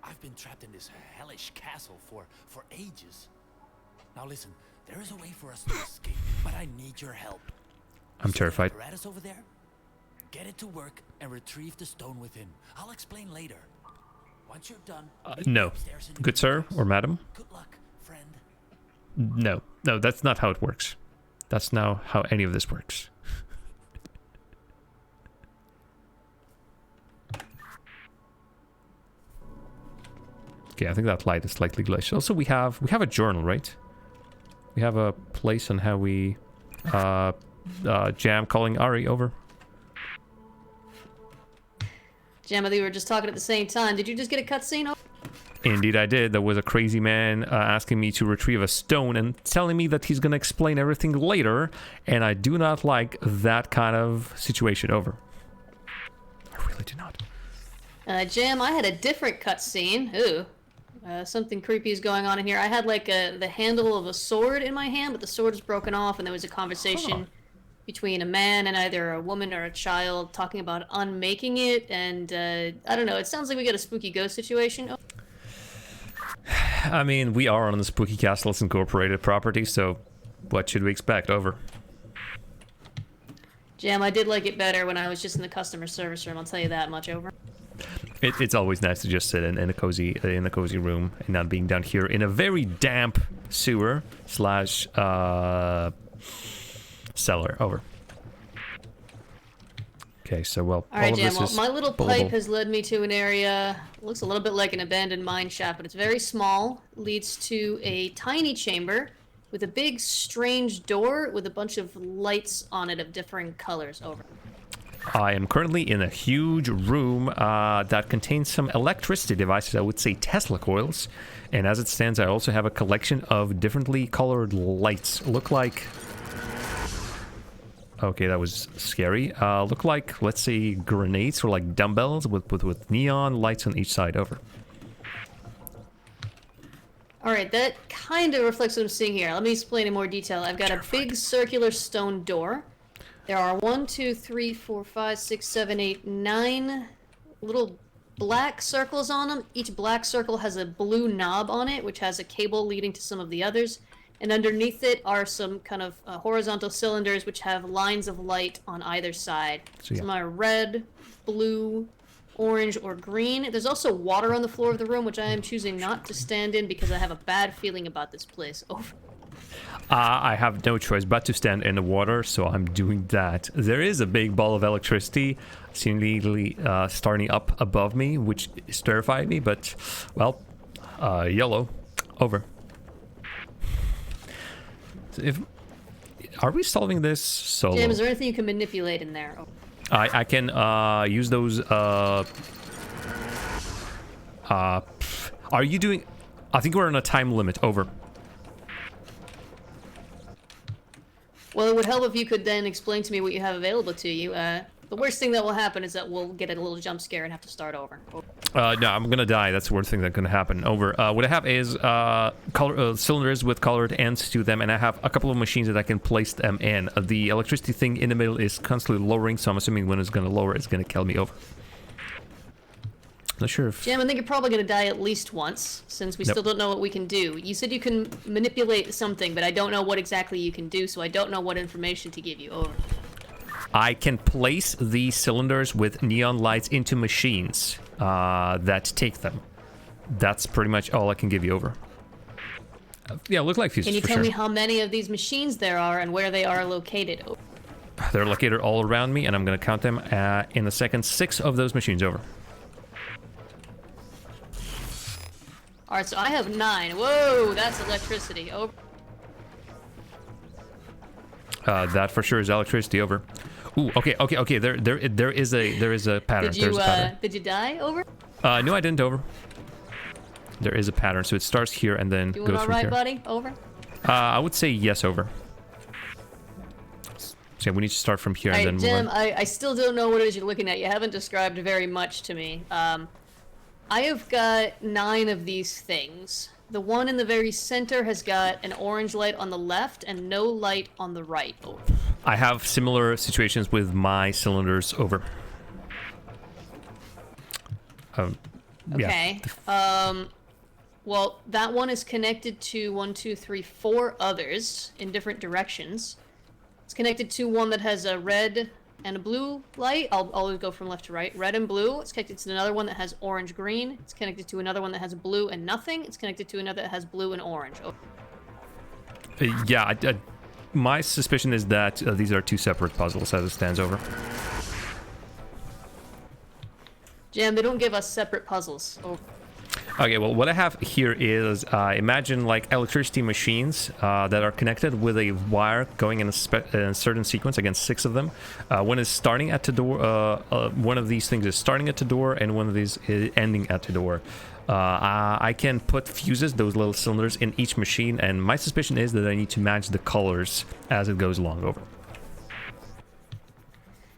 I've been trapped in this hellish castle for ages. Now listen, there is a way for us to escape, but I need your help. I'm terrified. Apparatus over there? Get it to work and retrieve the stone within. I'll explain later. Once you're done, No. Good sir or madam? Good luck, friend. No. No, that's not how it works. That's not how any of this works. Okay, I think that light is slightly glitched. Also, we have a journal, right? We have a place on how we Jam calling Ari. Over. Jam, I think we were just talking at the same time. Did you just get a cutscene? Indeed I did. There was a crazy man asking me to retrieve a stone and telling me that he's gonna explain everything later, and I do not like that kind of situation. Over. I really do not. Jam, I had a different cutscene. Ooh. Something creepy is going on in here. I had like the handle of a sword in my hand, but the sword is broken off, and there was a conversation between a man and either a woman or a child talking about unmaking it, and I don't know, it sounds like we got a spooky ghost situation. I mean, we are on the Spooky Castles Incorporated property, so what should we expect? Over. Jam, I did like it better when I was just in the customer service room, I'll tell you that much. Over. It's always nice to just sit in a cozy room and not being down here in a very damp sewer slash cellar. Over. Okay, so well, all right, all Jam. of Well, this is my little bullable. pipe has led me to an area. Looks a little bit like an abandoned mine shaft, but it's very small. Leads to a tiny chamber with a big, strange door with a bunch of lights on it of differing colors. Over. I am currently in a huge room that contains some electricity devices. I would say Tesla coils, and as it stands, I also have a collection of differently colored lights. Look like. Okay, that was scary. Look like, let's say, grenades or like dumbbells with neon lights on each side. Over. All right, that kind of reflects what I'm seeing here. Let me explain in more detail. I've got a big circular stone door. There are 1, 2, 3, 4, 5, 6, 7, 8, 9 little black circles on them. Each black circle has a blue knob on it, which has a cable leading to some of the others. And underneath it are some kind of horizontal cylinders which have lines of light on either side. So, yeah. Some are red, blue, orange, or green. There's also water on the floor of the room, which I am choosing not to stand in because I have a bad feeling about this place. Over. I have no choice but to stand in the water, so I'm doing that. There is a big ball of electricity seemingly starting up above me, which is terrifying me, but, well, yellow. Over. Are we solving this solo? Jam, is there anything you can manipulate in there? Oh. I can use those. Are you doing? I think we're on a time limit. Over. Well, it would help if you could then explain to me what you have available to you. The worst thing that will happen is that we'll get a little jump scare and have to start over. No, I'm gonna die. That's the worst thing that's gonna happen. Over. What I have is cylinders with colored ends to them, and I have a couple of machines that I can place them in. The electricity thing in the middle is constantly lowering, so I'm assuming when it's gonna lower, it's gonna kill me. Over. Not sure if... Jam, I think you're probably going to die at least once, since we still don't know what we can do. You said you can manipulate something, but I don't know what exactly you can do, so I don't know what information to give you. Over. I can place these cylinders with neon lights into machines that take them. That's pretty much all I can give you. Over. Yeah, look like fuses. Can you for tell sure. me how many of these machines there are and where they are located? Over. They're located all around me, and I'm going to count them in a second. 6 of those machines. Over. Alright, so I have 9. Whoa, that's electricity. Over. That for sure is electricity. Over. Ooh, okay. There is a pattern. There's a pattern. Did you die? Over. No, I didn't. Over. There is a pattern, so it starts here and then Doing goes all from right, here. buddy? Over. I would say yes. Over. So yeah, we need to start from here and then Jim, move on. I still don't know what it is you're looking at. You haven't described very much to me. I have got 9 of these things. The one in the very center has got an orange light on the left and no light on the right. Over. I have similar situations with my cylinders. Over. Okay. Yeah. Well, that one is connected to 1, 2, 3, 4 others in different directions. It's connected to one that has a red and a blue light. I'll always go from left to right. Red and blue. It's connected to another one that has orange green. It's connected to another one that has blue and nothing. It's connected to another that has blue and orange. Oh. Yeah, my suspicion is that these are 2 separate puzzles as it stands. Over. Jam, they don't give us separate puzzles. Oh. Okay, well, what I have here is, imagine like electricity machines that are connected with a wire going in a certain sequence, again, 6 of them. One is starting at the door, one of these things is starting at the door, and one of these is ending at the door. I can put fuses, those little cylinders, in each machine, and my suspicion is that I need to match the colors as it goes along. Over.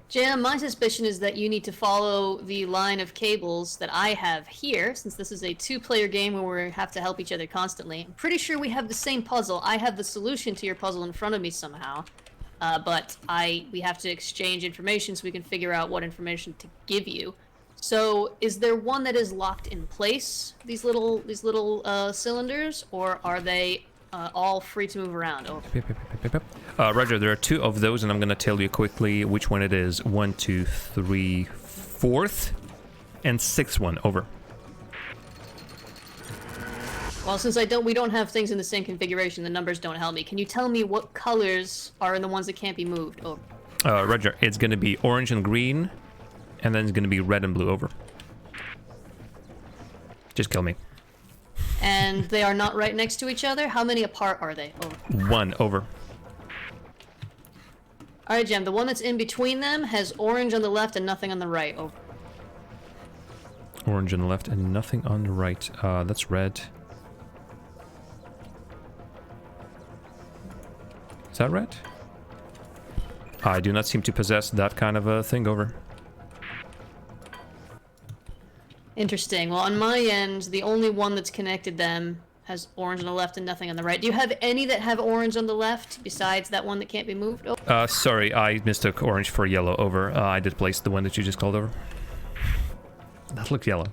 Jam, my suspicion is that you need to follow the line of cables that I have here, since this is a 2-player game where we have to help each other constantly. I'm pretty sure we have the same puzzle. I have the solution to your puzzle in front of me somehow. but we have to exchange information so we can figure out what information to give you. So, is there one that is locked in place? These little cylinders, or are they all free to move around? Over. Roger, there are 2 of those, and I'm gonna tell you quickly which one it is. 1, 2, 3, 4th, and 6th one. Over. Well, since we don't have things in the same configuration, the numbers don't help me. Can you tell me what colors are in the ones that can't be moved? Over. Roger, it's gonna be orange and green, and then it's gonna be red and blue. Over. Just kill me. And they are not right next to each other? How many apart are they? Over. 1. Over. Alright, Jem, the one that's in between them has orange on the left and nothing on the right. Over. Orange on the left and nothing on the right. That's red. Is that red? I do not seem to possess that kind of a thing. Over. Interesting. Well, on my end, the only one that's connected them has orange on the left and nothing on the right. Do you have any that have orange on the left besides that one that can't be moved? Oh. Sorry, I mistook orange for yellow. Over. I did place the one that you just called. Over. That looked yellow.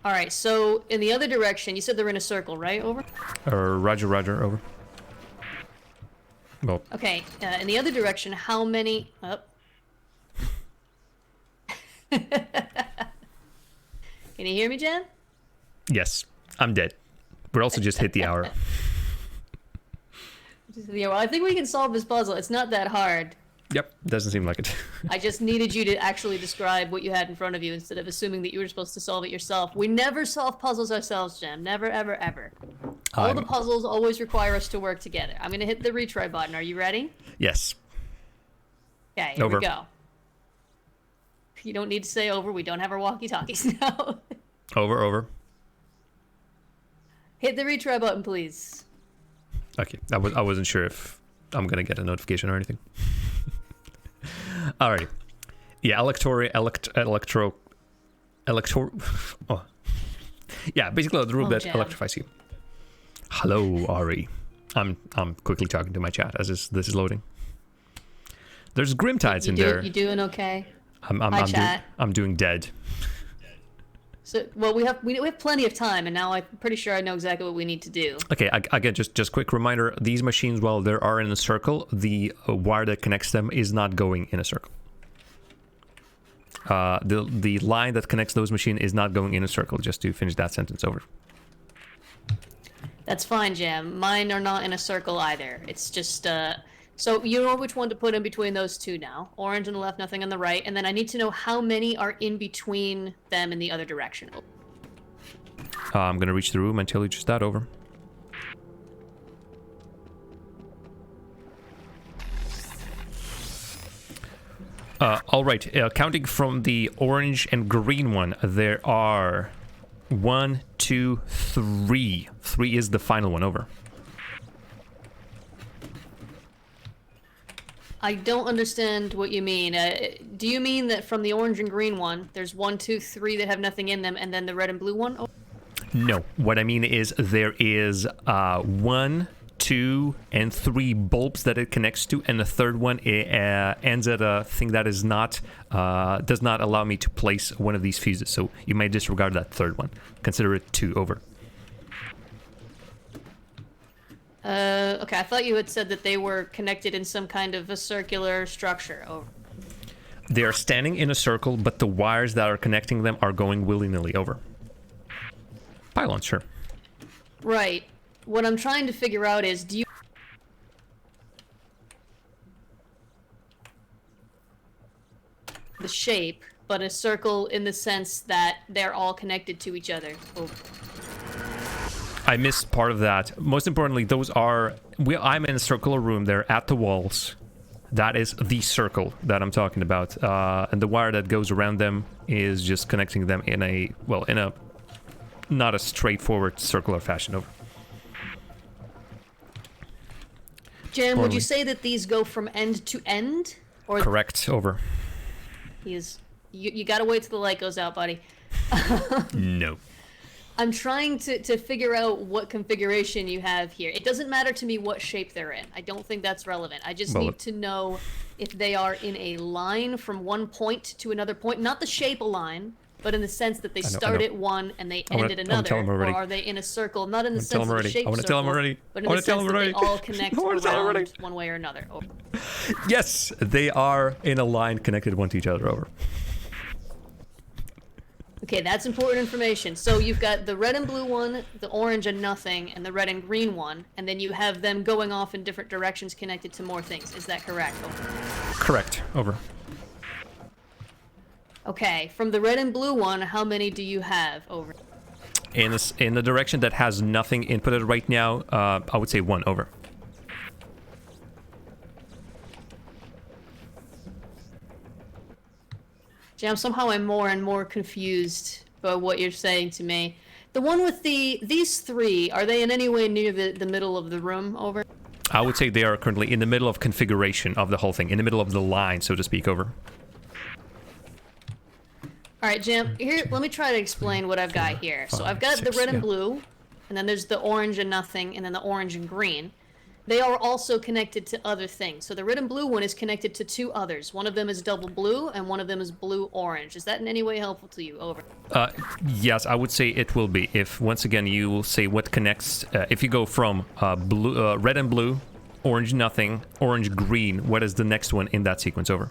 Alright, so in the other direction, you said they're in a circle, right? Over? Roger, roger. Over. Well. Okay, in the other direction, how many... Up. Can you hear me, Jen? Yes, I'm dead. We're also just hit the hour. Yeah, well, I think we can solve this puzzle. It's not that hard. Yep, doesn't seem like it. I just needed you to actually describe what you had in front of you instead of assuming that you were supposed to solve it yourself. We never solve puzzles ourselves, Jem. Never, ever, ever. All the puzzles always require us to work together. I'm going to hit the retry button. Are you ready? Yes. Okay, here Over. we go. You don't need to say over. We don't have our walkie-talkies now. Over. Hit the retry button, please. Okay, I wasn't sure if I'm gonna get a notification or anything. Alrighty. Yeah, electro. Oh. Yeah, basically the room that Jam. electrifies you. Hello, Ari. I'm quickly talking to my chat as this is loading. There's Grimtides in there. You doing okay? I'm chat. I'm doing dead. So, well, we have plenty of time, and now I'm pretty sure I know exactly what we need to do. Okay, again, just quick reminder: these machines, while they are in a circle, the wire that connects them is not going in a circle. The line that connects those machines is not going in a circle. Just to finish that sentence. Over. That's fine, Jam. Mine are not in a circle either. It's just so you know which one to put in between those two now. Orange on the left, nothing on the right, and then I need to know how many are in between them in the other direction. I'm gonna reach the room and tell you just that. Over. All right. Counting from the orange and green one, there are 1, 2, 3. 3 is the final one. Over. I don't understand what you mean. Do you mean that from the orange and green one, there's 1, 2, 3 that have nothing in them, and then the red and blue one? Oh. No. What I mean is there is 1, 2, and 3 bulbs that it connects to, and the third one ends at a thing that is not does not allow me to place one of these fuses. So you may disregard that third one. Consider it 2. Over. Okay, I thought you had said that they were connected in some kind of a circular structure. Over. They are standing in a circle, but the wires that are connecting them are going willy-nilly. Over. Pylons, sure. Right. What I'm trying to figure out is, do you... the shape, but a circle in the sense that they're all connected to each other. Over. I missed part of that. Most importantly, those are... I'm in a circular room. They're at the walls. That is the circle that I'm talking about. And the wire that goes around them is just connecting them in a... well, in a... not a straightforward circular fashion. Over. Jen, would you say that these go from end to end? Or correct. Over. You gotta wait till the light goes out, buddy. No. I'm trying to figure out what configuration you have here. It doesn't matter to me what shape they're in. I don't think that's relevant. I just need to know if they are in a line from one point to another point. Not the shape of line, but in the sense that they start at one and they end at another. Or are they in a circle? Not in the sense of the shape I want to tell them already. but in the sense that they all connect around one way or another. Over. Yes, they are in a line connected one to each other. Over. Okay, that's important information. So you've got the red and blue one, the orange and nothing, and the red and green one, and then you have them going off in different directions connected to more things. Is that correct? Over. Correct. Over. Okay, from the red and blue one, how many do you have? Over. In the direction that has nothing inputted right now, I would say 1. Over. Jam, somehow I'm more and more confused by what you're saying to me. The one with these three, are they in any way near the middle of the room? Over. I would say they are currently in the middle of configuration of the whole thing, in the middle of the line, so to speak. Over. All right, Jam, here, let me try to explain what I've got here. So I've got the red and blue, and then there's the orange and nothing, and then the orange and green. They are also connected to other things. So the red and blue one is connected to 2 others. One of them is double blue, and one of them is blue-orange. Is that in any way helpful to you? Over. Yes, I would say it will be. If, once again, you will say what connects... if you go from red and blue, orange nothing, orange green, what is the next one in that sequence? Over.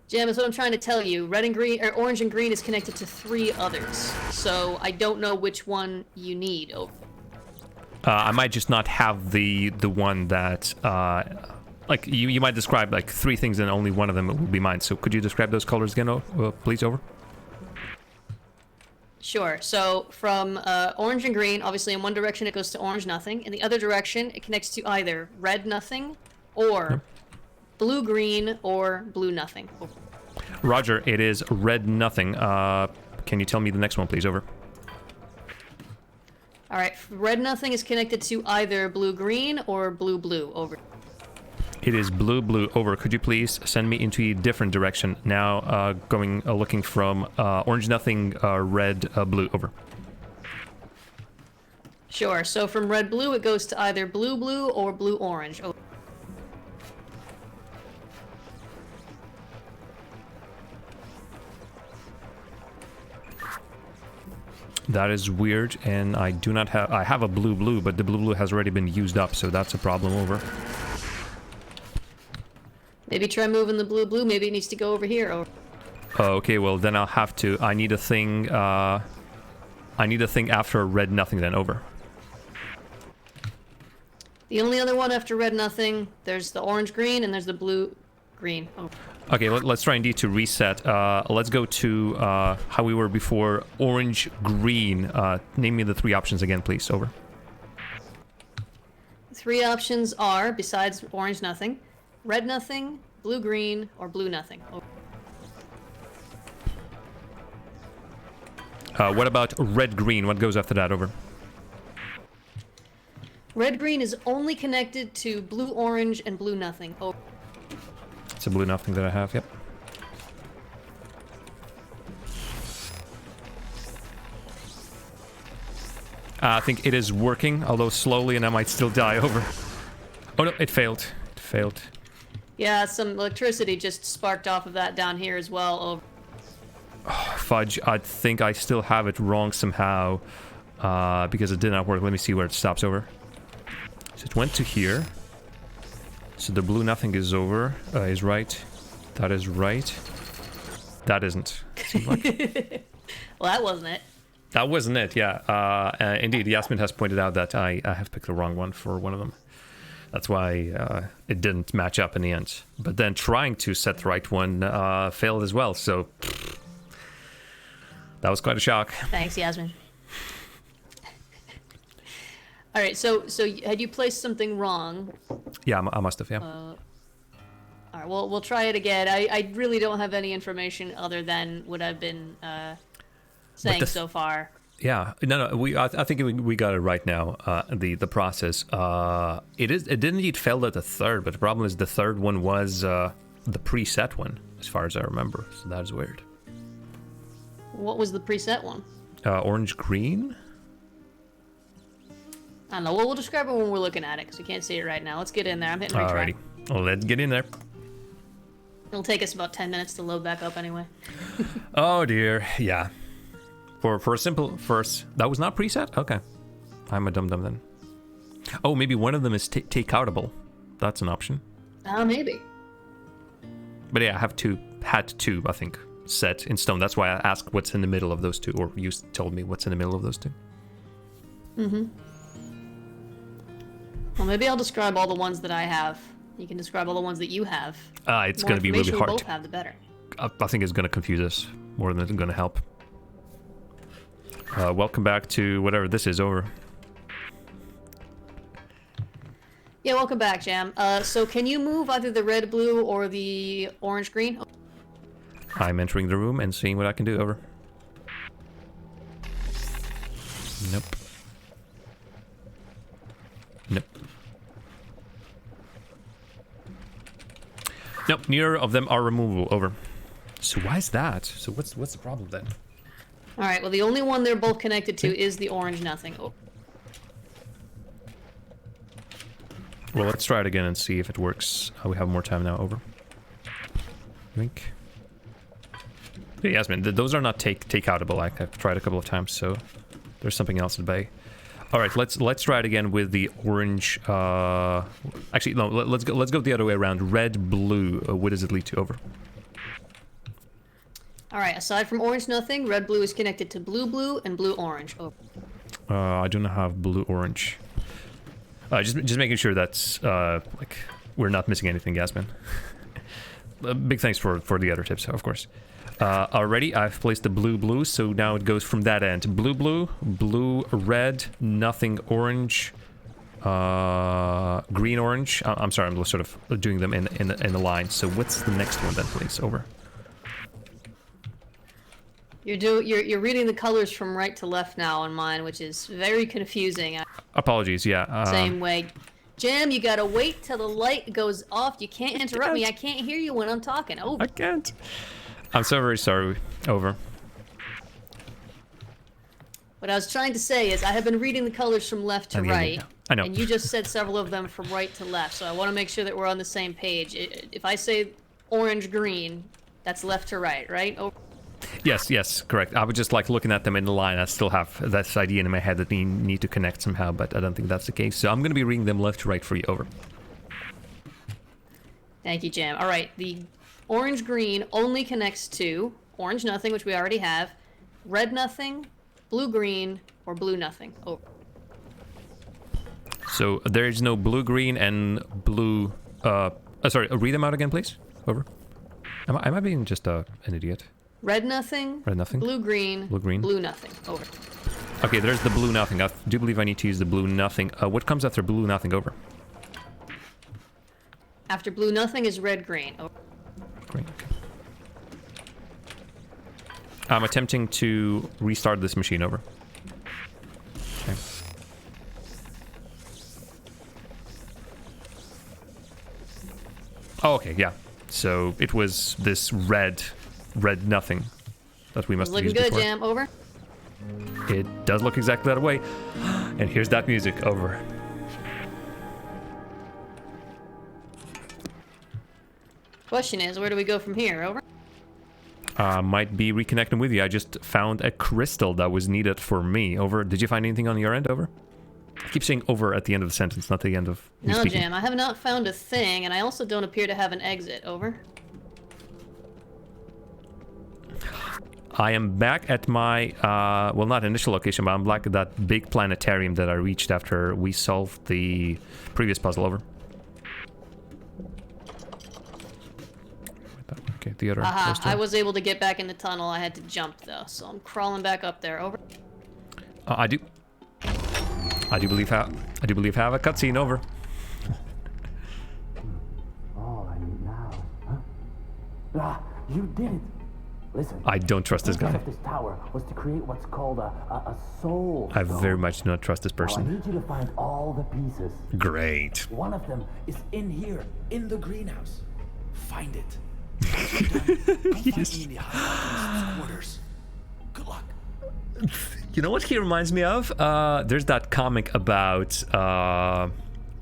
Jam, is what I'm trying to tell you. Red and green, or orange and green is connected to 3 others. So I don't know which one you need. Over. I might just not have the one that, like, you might describe, like, 3 things and only one of them will be mine. So could you describe those colors again, please? Over. Sure. So from orange and green, obviously in one direction it goes to orange nothing. In the other direction, it connects to either red nothing or blue green or blue nothing. Over. Roger, it is red nothing. Can you tell me the next one, please? Over. All right, red nothing is connected to either blue-green or blue-blue. Over. It is blue-blue. Over. Could you please send me into a different direction? Now, looking from orange nothing, red blue. Over. Sure. So from red-blue, it goes to either blue-blue or blue-orange. Over. That is weird, and I do not have... I have a blue-blue, but the blue-blue has already been used up, so that's a problem. Over. Maybe try moving the blue-blue. Maybe it needs to go over here. Over. Okay, well, then I'll have to... I need a thing... I need a thing after red nothing, then. Over. The only other one after red nothing, there's the orange-green, and there's the blue-green. Over. Okay, let's try indeed to reset. Let's go to how we were before. Orange, green. Name me the 3 options again, please. Over. 3 options are, besides orange nothing, red nothing, blue green, or blue nothing. Over. What about red green? What goes after that? Over. Red green is only connected to blue orange and blue nothing. Over. It's a blue nothing that I have, yep. I think it is working, although slowly, and I might still die. Over. Oh no, it failed. It failed. Yeah, some electricity just sparked off of that down here as well. Over. Oh, fudge, I think I still have it wrong somehow, because it did not work. Let me see where it stops. Over. So it went to here. So the blue nothing is over, is right. That is right. That isn't. Like. Well, that wasn't it. That wasn't it, yeah. Indeed, Yasmin has pointed out that I have picked the wrong one for one of them. That's why it didn't match up in the end. But then trying to set the right one failed as well, so... That was quite a shock. Thanks, Yasmin. All right, so had you placed something wrong? Yeah, I must have, yeah. All right, well, we'll try it again. I really don't have any information other than what I've been saying so far. Yeah, no, I think we got it right now. The process. It did indeed fail at the third, but the problem is the third one was the preset one, as far as I remember. So that is weird. What was the preset one? orange-green? I don't know. We'll describe it when we're looking at it, because we can't see it right now. Let's get in there. I'm hitting retry. Alrighty. Well, let's get in there. It'll take us about 10 minutes to load back up anyway. Oh dear, yeah. For a simple first, that was not preset? Okay. I'm a dum-dum then. Oh, maybe one of them is takeoutable. That's an option. Maybe. But yeah, I had two, I think, set in stone. That's why I asked what's in the middle of those two, or you told me what's in the middle of those two. Mm-hmm. Well, maybe I'll describe all the ones that I have. You can describe all the ones that you have. It's going to be really hard. We both have, the better. I think it's going to confuse us more than it's going to help. Welcome back to whatever this is over. Yeah, welcome back, Jam. So can you move either the red, blue, or the orange, green? I'm entering the room and seeing what I can do. Over. Nope. Nope. Nope, neither of them are removable. Over. So why is that? So what's the problem then? All right. Well, the only one they're both connected to is the orange nothing. Oh. Well, let's try it again and see if it works. We have more time now. Over. Link. Yeah, Yasmin, those are not takeoutable. I've tried a couple of times, so there's something else at bay. All right, let's try it again with the orange. Actually, no. Let's go the other way around. Red, blue. What does it lead to? Over. All right. Aside from orange nothing, red blue is connected to blue blue and blue orange. Over. I do not have blue orange. Just making sure that's like we're not missing anything, Yasmin. Big thanks for the other tips, of course. Already, I've placed the blue blue, so now it goes from that end. Blue blue, blue red, nothing orange, green orange. I'm sorry, I'm sort of doing them in a line. So what's the next one then, please? Over. You're reading the colors from right to left now on mine, which is very confusing. Apologies, yeah. Same way. Jam, you gotta wait till the light goes off. You can't interrupt me. I can't hear you when I'm talking. Over. I can't. I'm so very sorry. Over. What I was trying to say is I have been reading the colors from left to right. I know. And you just said several of them from right to left, so I want to make sure that we're on the same page. If I say orange, green, that's left to right, right? Over. Yes, correct. I was just like looking at them in the line. I still have that idea in my head that we need to connect somehow, but I don't think that's the case. So I'm going to be reading them left to right for you. Over. Thank you, Jam. All right, the orange green only connects to orange nothing, which we already have, red nothing, blue green, or blue nothing. Over. So there is no blue green and blue. Sorry, read them out again, please. Over. Am I being just an idiot? Red nothing. Red nothing. Blue green. Blue green. Blue nothing. Over. Okay, there's the blue nothing. I do believe I need to use the blue nothing. What comes after blue nothing? Over. After blue nothing is red green. Over. Green. Okay. I'm attempting to restart this machine. Over. Okay. Oh, okay, yeah. So it was this red nothing that we must have used looking good, before. Jam. Over. It does look exactly that way. And here's that music. Over. Question is, where do we go from here? Over. Might be reconnecting with you. I just found a crystal that was needed for me. Over. Did you find anything on your end? Over. I keep saying over at the end of the sentence, not the end of me No, speaking. Jam. I have not found a thing, and I also don't appear to have an exit. Over. I am back at my, well, not initial location, but I'm back at that big planetarium that I reached after we solved the previous puzzle. Over. Okay, the other. I was able to get back in the tunnel. I had to jump, though, so I'm crawling back up there. Over. I do believe I have a cutscene. Over. All I need now, huh? You did it. Listen. I don't trust this guy. The purpose of this tower was to create what's called a soul. I very much do not trust this Now, I person. need you to find all the pieces. Great. One of them is in here, in the greenhouse. Find it. Once you're done, come find me in the High Alchemist's quarters. Good luck. You know what he reminds me of? There's that comic about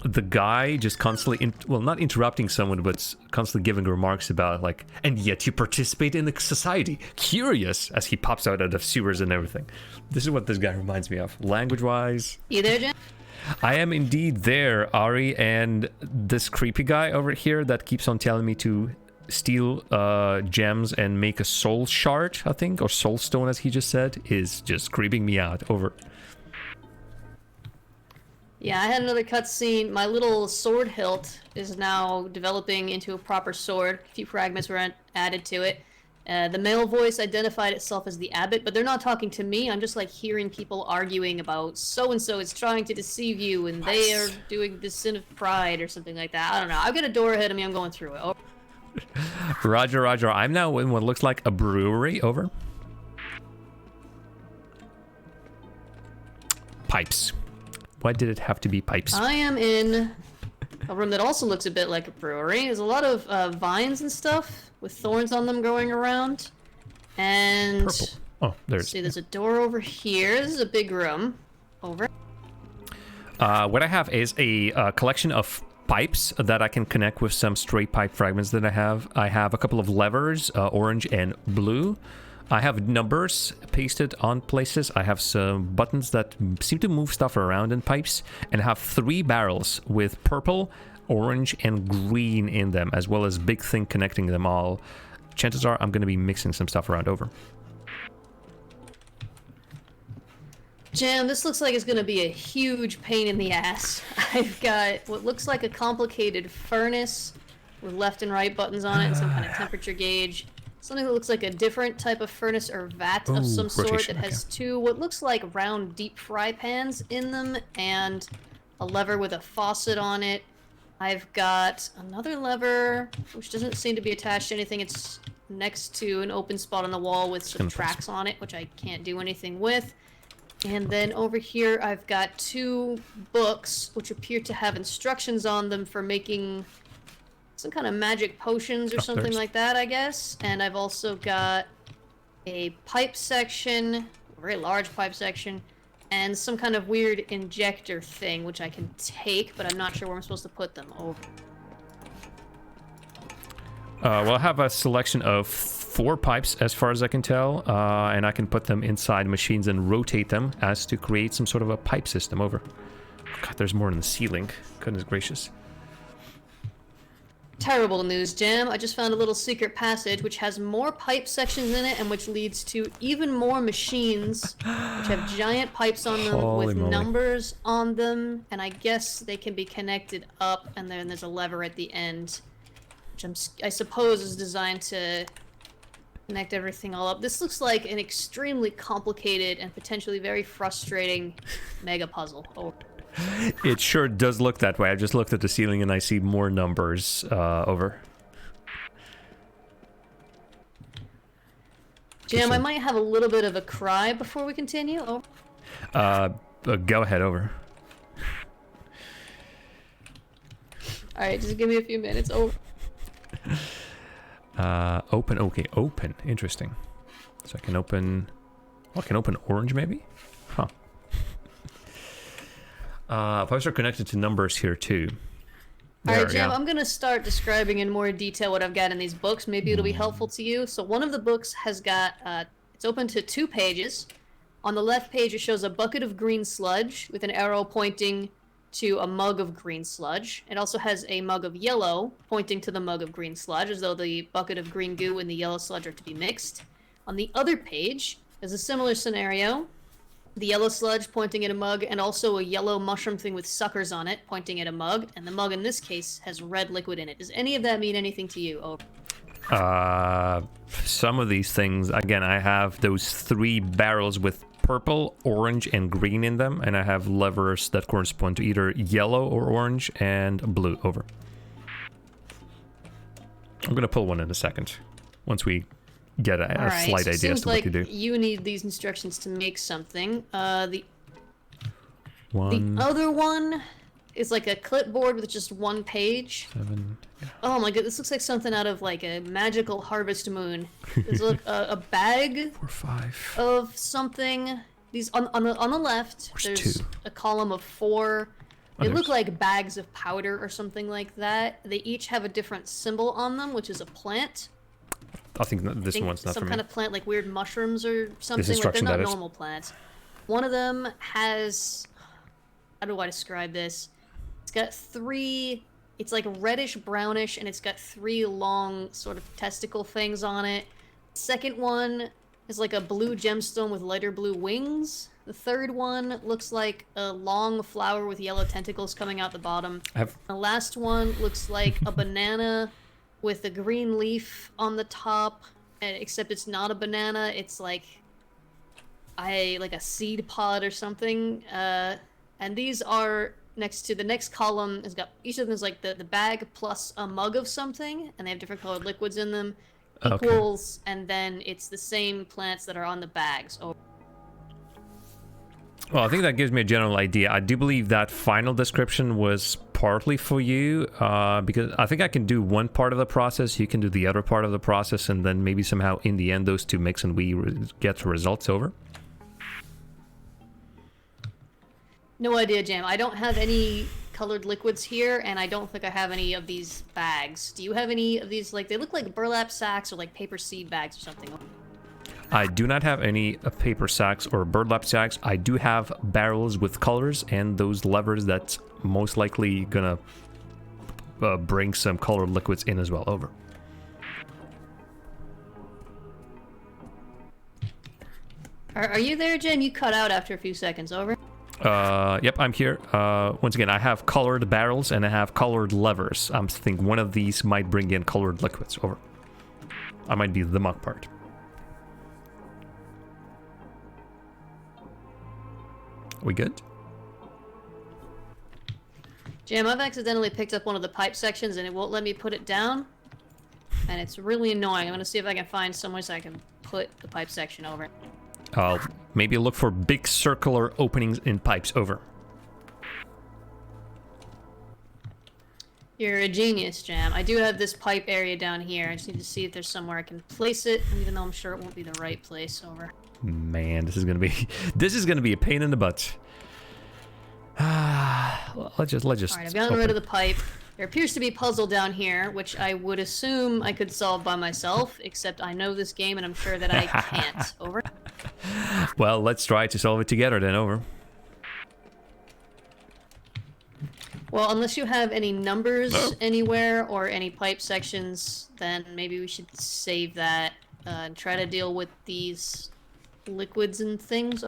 the guy just constantly, not interrupting someone, but constantly giving remarks about, like, and yet you participate in the society. Curious, as he pops out of the sewers and everything. This is what this guy reminds me of, language-wise. You there, Jim? I am indeed there, Ari, and this creepy guy over here that keeps on telling me to steal gems and make a soul shard, I think, or soul stone, as he just said, is just creeping me out. Over. Yeah, I had another cutscene. My little sword hilt is now developing into a proper sword. A few fragments were added to it. The male voice identified itself as the abbot, but they're not talking to me. I'm just like hearing people arguing about so-and-so is trying to deceive you and they are doing the sin of pride or something like that. I don't know. I've got a door ahead of me. I'm going through it. Oh. Roger, Roger. I'm now in what looks like a brewery. Over. Pipes. Why did it have to be pipes? I am in a room that also looks a bit like a brewery. There's a lot of vines and stuff with thorns on them growing around. And Purple. Oh, there's. see, there's a door over here. This is a big room. Over. What I have is a collection of pipes that I can connect with some stray pipe fragments that I have. I have a couple of levers, orange and blue. I have numbers pasted on places. I have some buttons that seem to move stuff around in pipes, and I have 3 barrels with purple, orange, and green in them, as well as big thing connecting them all. Chances are I'm going to be mixing some stuff around. Over. Jam, this looks like it's going to be a huge pain in the ass. I've got what looks like a complicated furnace with left and right buttons on it and some kind of temperature gauge. Something that looks like a different type of furnace or vat of some sort that has 2 what looks like round deep fry pans in them and a lever with a faucet on it. I've got another lever which doesn't seem to be attached to anything. It's next to an open spot on the wall with some tracks on it, which I can't do anything with. And then over here I've got 2 books which appear to have instructions on them for making some kind of magic potions or something like that, I guess. And I've also got a pipe section, a very large pipe section, and some kind of weird injector thing, which I can take, but I'm not sure where I'm supposed to put them. Over. Well, I have a selection of 4 pipes, as far as I can tell, and I can put them inside machines and rotate them as to create some sort of a pipe system. Over. God, there's more in the ceiling. Goodness gracious. Terrible news, Jam. I just found a little secret passage which has more pipe sections in it and which leads to even more machines which have giant pipes on them Holy with moly. numbers on them, and I guess they can be connected up, and then there's a lever at the end which I suppose is designed to connect everything all up. This looks like an extremely complicated and potentially very frustrating mega puzzle. Oh. It sure does look that way. I just looked at the ceiling and I see more numbers. Over. Jam, I might have a little bit of a cry before we continue. Oh. Go ahead. Over. Alright, just give me a few minutes. Oh. Open. Okay, open. Interesting. So I can open. Oh, I can open orange, maybe. Huh. Pipes are connected to numbers here too. Alright, Jam, I'm going to start describing in more detail what I've got in these books. Maybe it'll be helpful to you. So one of the books has got, it's open to 2 pages. On the left page, it shows a bucket of green sludge with an arrow pointing to a mug of green sludge. It also has a mug of yellow pointing to the mug of green sludge, as though the bucket of green goo and the yellow sludge are to be mixed. On the other page, there's a similar scenario. The yellow sludge pointing at a mug, and also a yellow mushroom thing with suckers on it pointing at a mug, and the mug in this case has red liquid in it. Does any of that mean anything to you? Over. Some of these things, again, I have those 3 barrels with purple, orange, and green in them, and I have levers that correspond to either yellow or orange and blue. Over. I'm gonna pull one in a second once we get a slight idea as to what to do. You need these instructions to make something. The one. other one is like a clipboard with just one page. 7. Yeah. Oh my god, this looks like something out of like a magical Harvest Moon. There's a bag 4, 5. of something. These on the left, there's 2. a column of 4. They Others. look like bags of powder or something like that. They each have a different symbol on them, which is a plant. I think this I think one's not some for kind me. of plant, like weird mushrooms or something. Like they're instruction, not that is. normal plants. One of them has, how do I describe this? It's got 3. It's like reddish brownish, and it's got 3 long sort of testicle things on it. Second one is like a blue gemstone with lighter blue wings. The third one looks like a long flower with yellow tentacles coming out the bottom. The last one looks like a banana with a green leaf on the top, except it's not a banana. It's like a seed pod or something. And these are next to the next column. Has got each of them is like the bag plus a mug of something, and they have different colored liquids in them. Equals, and then it's the same plants that are on the bags. Oh. Well, I think that gives me a general idea. I do believe that final description was partly for you, because I think I can do one part of the process, you can do the other part of the process, and then maybe somehow in the end those two mix and we get the results over. No idea, Jam. I don't have any colored liquids here, and I don't think I have any of these bags. Do you have any of these? Like, they look like burlap sacks or like paper seed bags or something. I do not have any paper sacks or burlap sacks. I do have barrels with colors and those levers that's most likely gonna bring some colored liquids in as well. Over. Are you there, Jim? You cut out after a few seconds. Over. Yep, I'm here. Once again, I have colored barrels and I have colored levers. I think one of these might bring in colored liquids. Over. I might be the muck part. We good? Jam, I've accidentally picked up one of the pipe sections and it won't let me put it down. And it's really annoying. I'm gonna see if I can find somewhere so I can put the pipe section over. I'll maybe look for big circular openings in pipes. Over. You're a genius, Jam. I do have this pipe area down here. I just need to see if there's somewhere I can place it, even though I'm sure it won't be the right place. Over. Man, this is gonna be a pain in the butt. Let's just. All right, I've gotten rid of the pipe. There appears to be a puzzle down here, which I would assume I could solve by myself, except I know this game and I'm sure that I can't. Over. Well, let's try to solve it together then. Over. Well, unless you have any numbers anywhere or any pipe sections, then maybe we should save that and try to deal with these liquids and things.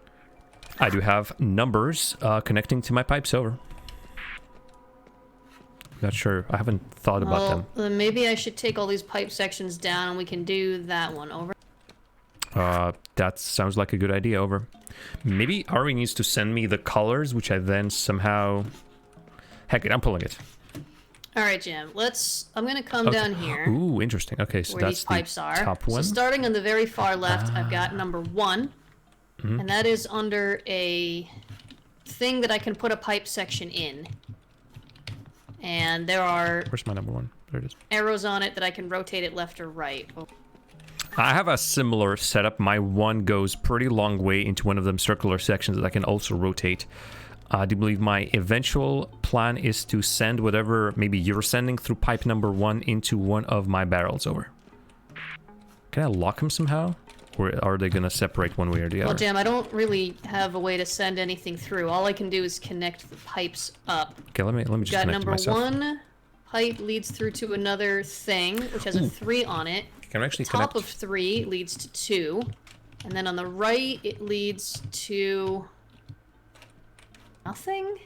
I do have numbers connecting to my pipes. Over. Not sure. I haven't thought about them. Then maybe I should take all these pipe sections down and we can do that one. Over. That sounds like a good idea. Over. Maybe Ari needs to send me the colors, which I then somehow... Heck it, I'm pulling it. All right, Jim. I'm gonna come down here. Ooh, interesting. Okay, so where that's these pipes the are. top one. So starting on the very far left, I've got number 1, and that is under a thing that I can put a pipe section in. And there are Where's my number 1? There it is. arrows on it that I can rotate it left or right. I have a similar setup. My 1 goes pretty long way into one of them circular sections that I can also rotate. I do believe my eventual plan is to send whatever maybe you're sending through pipe number 1 into one of my barrels. Over. Can I lock them somehow? Or are they going to separate one way or the other? Well, Jim, I don't really have a way to send anything through. All I can do is connect the pipes up. Okay, let me just Got connect number myself. 1 pipe leads through to another thing, which has a 3 on it. Can I actually Top connect? of 3 leads to 2. And then on the right, it leads to... nothing?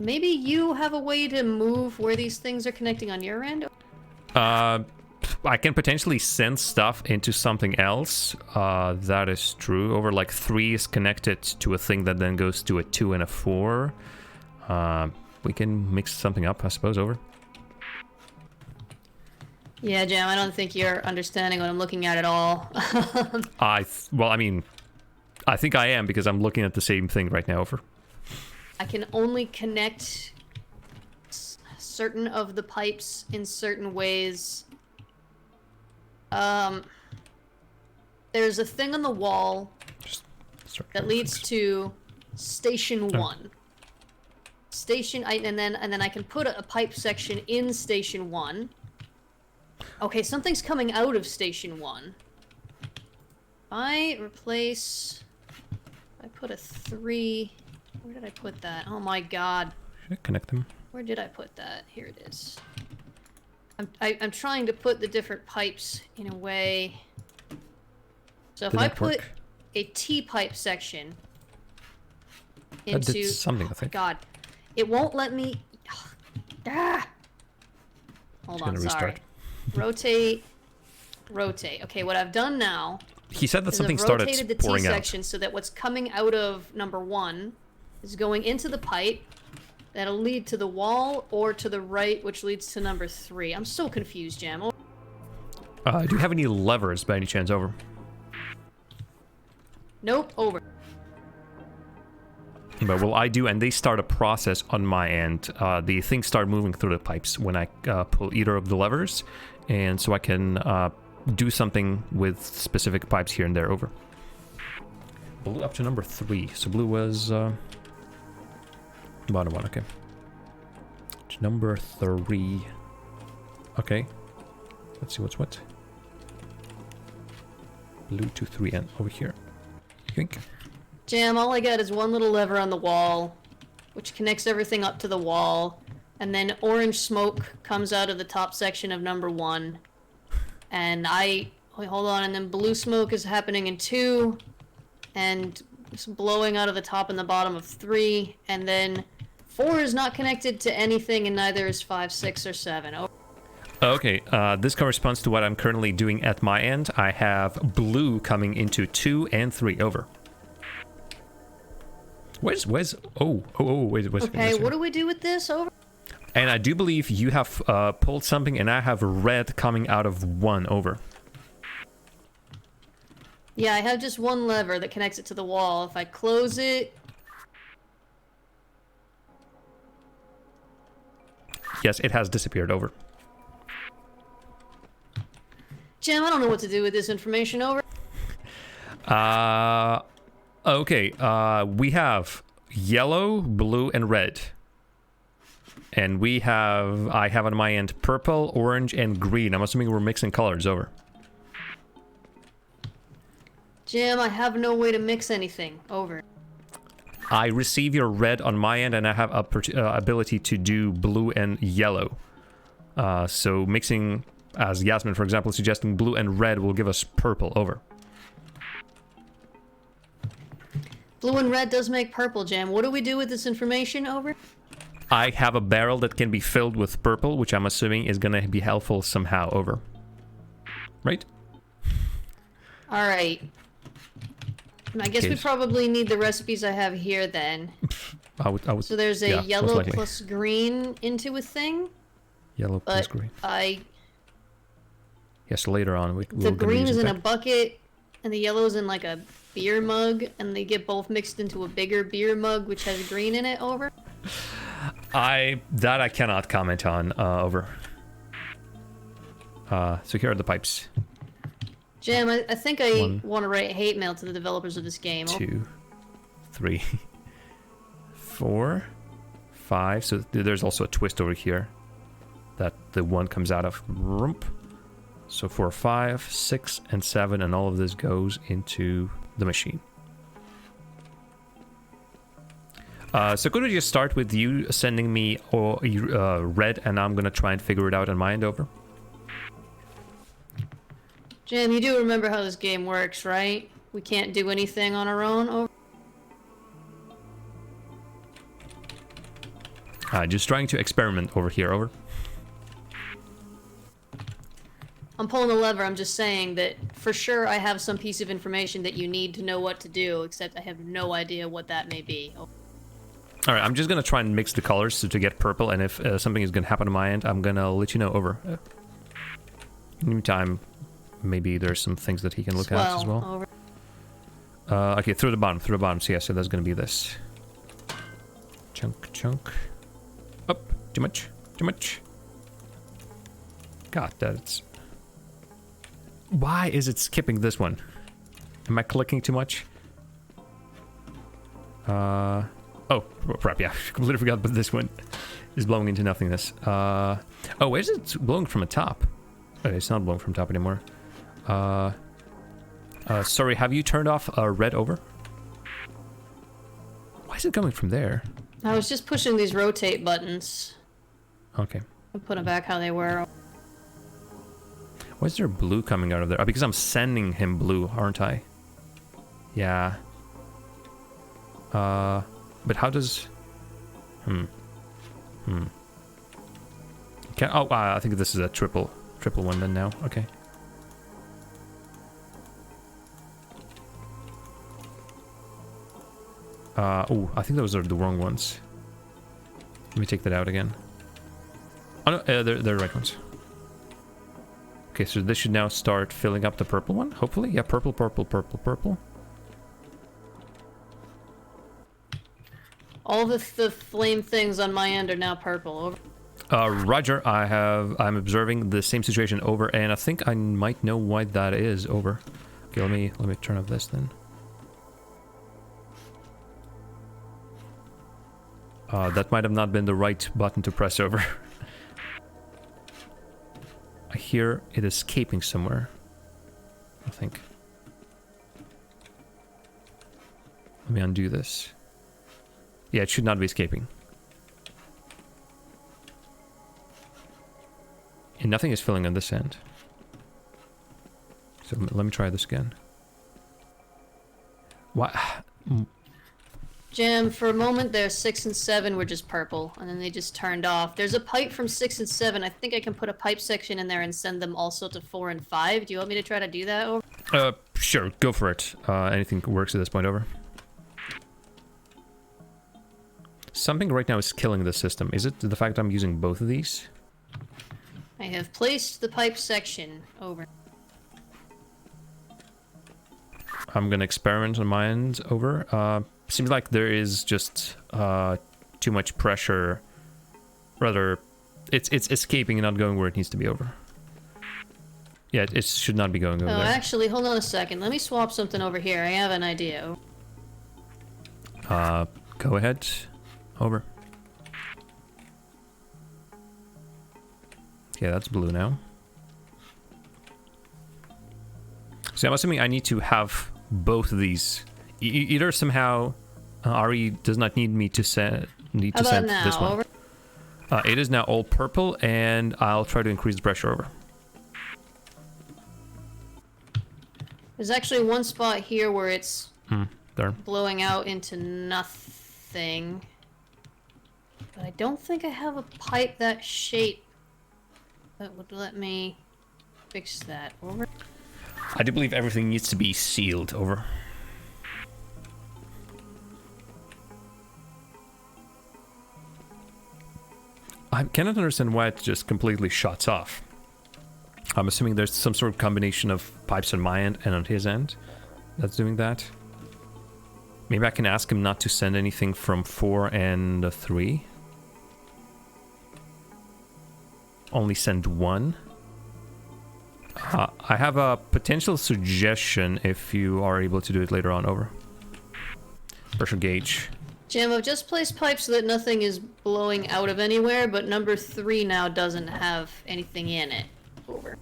Maybe you have a way to move where these things are connecting on your end? I can potentially send stuff into something else. That is true. Over like 3 is connected to a thing that then goes to a 2 and a 4. We can mix something up, I suppose. Over. Yeah, Jam, I don't think you're understanding what I'm looking at all. Well, I mean, I think I am because I'm looking at the same thing right now. Over. I can only connect certain of the pipes in certain ways. There's a thing on the wall that leads to Station 1. And then I can put a pipe section in Station 1. Okay, something's coming out of Station 1. I put a 3. Where did I put that? Oh my god. Should I connect them? Where did I put that? Here it is. I'm trying to put the different pipes in a way. So if I put a T-pipe section into... That did something, I think. God. It won't let me... Ah! Hold on, sorry. Rotate. Okay, what I've done now... He said that something I've rotated started the pouring out. T-section so that what's coming out of number 1 is going into the pipe. That'll lead to the wall or to the right, which leads to number 3. I'm so confused, Jam. Do you have any levers by any chance? Over. Nope, over. But well, I do, and they start a process on my end. The things start moving through the pipes when I pull either of the levers, and so I can do something with specific pipes here and there. Over. Blue up to number 3. So blue was bottom one. Okay. To number 3. Okay. Let's see what's what. Blue to 3 and over here. You think? Jam, all I got is one little lever on the wall, which connects everything up to the wall, and then orange smoke comes out of the top section of number 1, and wait, hold on, and then blue smoke is happening in 2, and it's blowing out of the top and the bottom of 3, and then 4 is not connected to anything, and neither is 5, 6, or 7. Oh. Okay, this corresponds to what I'm currently doing at my end. I have blue coming into 2 and 3. Over. Where's wait. Okay, what do we do with this? Over. And I do believe you have pulled something, and I have red coming out of 1. Over. Yeah, I have just one lever that connects it to the wall. If I close it... Yes, it has disappeared. Over. Jim, I don't know what to do with this information. Over. Okay, we have yellow, blue, and red. And I have on my end purple, orange, and green. I'm assuming we're mixing colors. Over. Jim, I have no way to mix anything. Over. I receive your red on my end, and I have ability to do blue and yellow. So mixing, as Yasmin, for example, suggesting blue and red will give us purple. Over. Blue and red does make purple, Jam. What do we do with this information? Over. I have a barrel that can be filled with purple, which I'm assuming is going to be helpful somehow. Over. Right? All right. I guess we probably need the recipes I have here then. I would. So there's a yellow plus green into a thing. Yellow plus green. Yes, later on the green is in a bucket, and the yellow is in like a beer mug, and they get both mixed into a bigger beer mug which has green in it. Over. I cannot comment on. Over. So here are the pipes. Jam, I think I want to write hate mail to the developers of this game. 2, 3, 4, 5. So there's also a twist over here that the 1 comes out of. So 4, 5, 6, and 7, and all of this goes into the machine. So could we just start with you sending me red, and I'm gonna try and figure it out on my end. Over. Jim, you do remember how this game works, right? We can't do anything on our own. Over. Just trying to experiment over here. Over. I'm pulling the lever. I'm just saying that for sure I have some piece of information that you need to know what to do, except I have no idea what that may be. Over. All right, I'm just gonna try and mix the colors to get purple, and if something is gonna happen on my end, I'm gonna let you know. Over. In the meantime, maybe there's some things that he can look at as well. Over. Okay, through the bottom. So yeah, so that's gonna be this. Chunk. Up. Too much. God, that's... Why is it skipping this one? Am I clicking too much? Oh, crap, yeah. Completely forgot about this one. Is blowing into nothingness. Oh, is it blowing from the top? Okay, it's not blowing from top anymore. Sorry, have you turned off red over? Why is it going from there? I was just pushing these rotate buttons. Okay. I'll put them back how they were. Why is there blue coming out of there? Oh, because I'm sending him blue, aren't I? Yeah. But how does... I think this is a triple one then now. Okay. Oh, I think those are the wrong ones. Let me take that out again. Oh no, they're the right ones. Okay, so this should now start filling up the purple one, hopefully. Yeah, purple. All the flame things on my end are now purple. Over. Roger, I'm observing the same situation over, and I think I might know why that is over. Okay, let me turn off this then. That might have not been the right button to press over. I hear it escaping somewhere, I think. Let me undo this. Yeah, it should not be escaping. And nothing is filling on this end. So let me try this again. What? Jam, for a moment there, 6 and 7 were just purple, and then they just turned off. There's a pipe from 6 and 7. I think I can put a pipe section in there and send them also to 4 and 5. Do you want me to try to do that? Over? Sure, go for it. Anything works at this point, over. Something right now is killing the system. Is it the fact that I'm using both of these? I have placed the pipe section, over. I'm gonna experiment on my end, over. Seems like there is just too much pressure. Rather, it's escaping and not going where it needs to be, over. Yeah, it should not be going over there. Actually, hold on a second. Let me swap something over here. I have an idea. Go ahead. Over. Yeah, that's blue now. So I'm assuming I need to have both of these. Either somehow RE does not need me to send this one. Over? It is now all purple, and I'll try to increase the pressure, over. There's actually one spot here where it's There. blowing out into nothing. But I don't think I have a pipe that shape that would let me fix that, over. I do believe everything needs to be sealed, over. I cannot understand why it just completely shuts off. I'm assuming there's some sort of combination of pipes on my end and on his end that's doing that. Maybe I can ask him not to send anything from 4 and 3. Only send 1. I have a potential suggestion if you are able to do it later on, over. Pressure gauge. Jam, I've just placed pipes so that nothing is blowing out of anywhere, but number 3 now doesn't have anything in it. Over.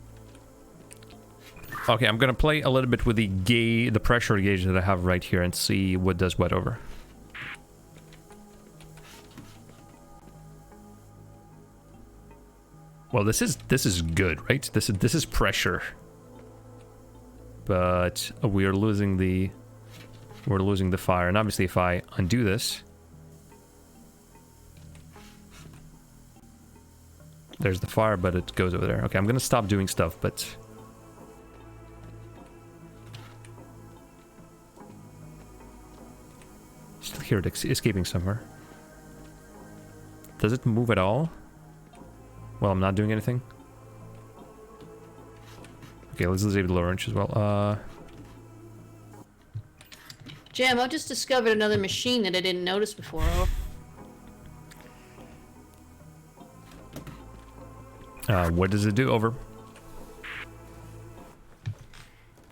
Okay, I'm gonna play a little bit with the pressure gauge that I have right here and see what does what, over. Well, this is good, right? This is pressure, but we're losing the fire, and obviously if I undo this, there's the fire, but it goes over there. Okay, I'm gonna stop doing stuff, but still hear it escaping somewhere. Does it move at all? Well, I'm not doing anything. Okay, let's disable the orange as well. Jam, I've just discovered another machine that I didn't notice before. What does it do? Over.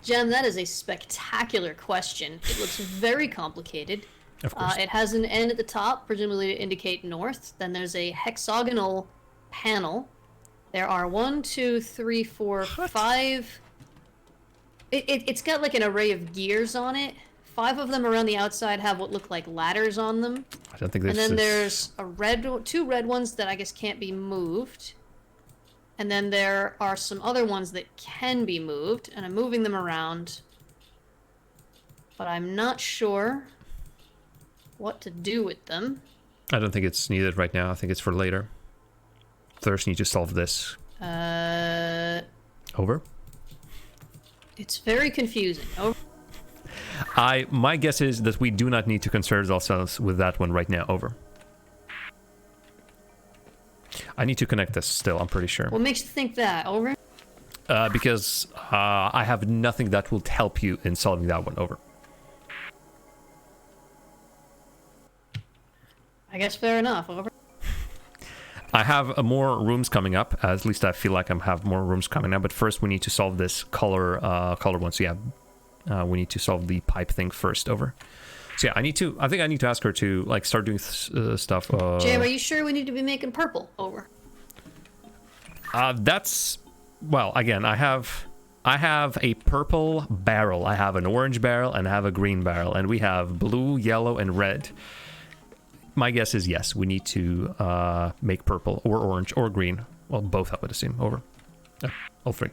Jem, that is a spectacular question. It looks very complicated. Of course. It has an N at the top, presumably to indicate north. Then there's a hexagonal panel. There are 1, 2, 3, 4, 5. It's got like an array of gears on it. 5 of them around the outside have what look like ladders on them. I don't think this And then is... there's two red ones that I guess can't be moved. And then there are some other ones that can be moved, and I'm moving them around. But I'm not sure what to do with them. I don't think it's needed right now. I think it's for later. First, need to solve this. Over. It's very confusing. Over. My guess is that we do not need to concern ourselves with that one right now. Over. I need to connect this still, I'm pretty sure. What makes you think that? Over? Because I have nothing that will help you in solving that one. Over. I guess fair enough. Over. I have more rooms coming up. At least I feel like I have more rooms coming up. But first, we need to solve this color one. So yeah, we need to solve the pipe thing first. Over. So yeah, I think I need to ask her to like start doing stuff. Jam, are you sure we need to be making purple? Over. That's, well, again, I have a purple barrel, I have an orange barrel, and I have a green barrel, and we have blue, yellow, and red. My guess is yes, we need to make purple or orange or green. Well, both I would assume. Over. All three.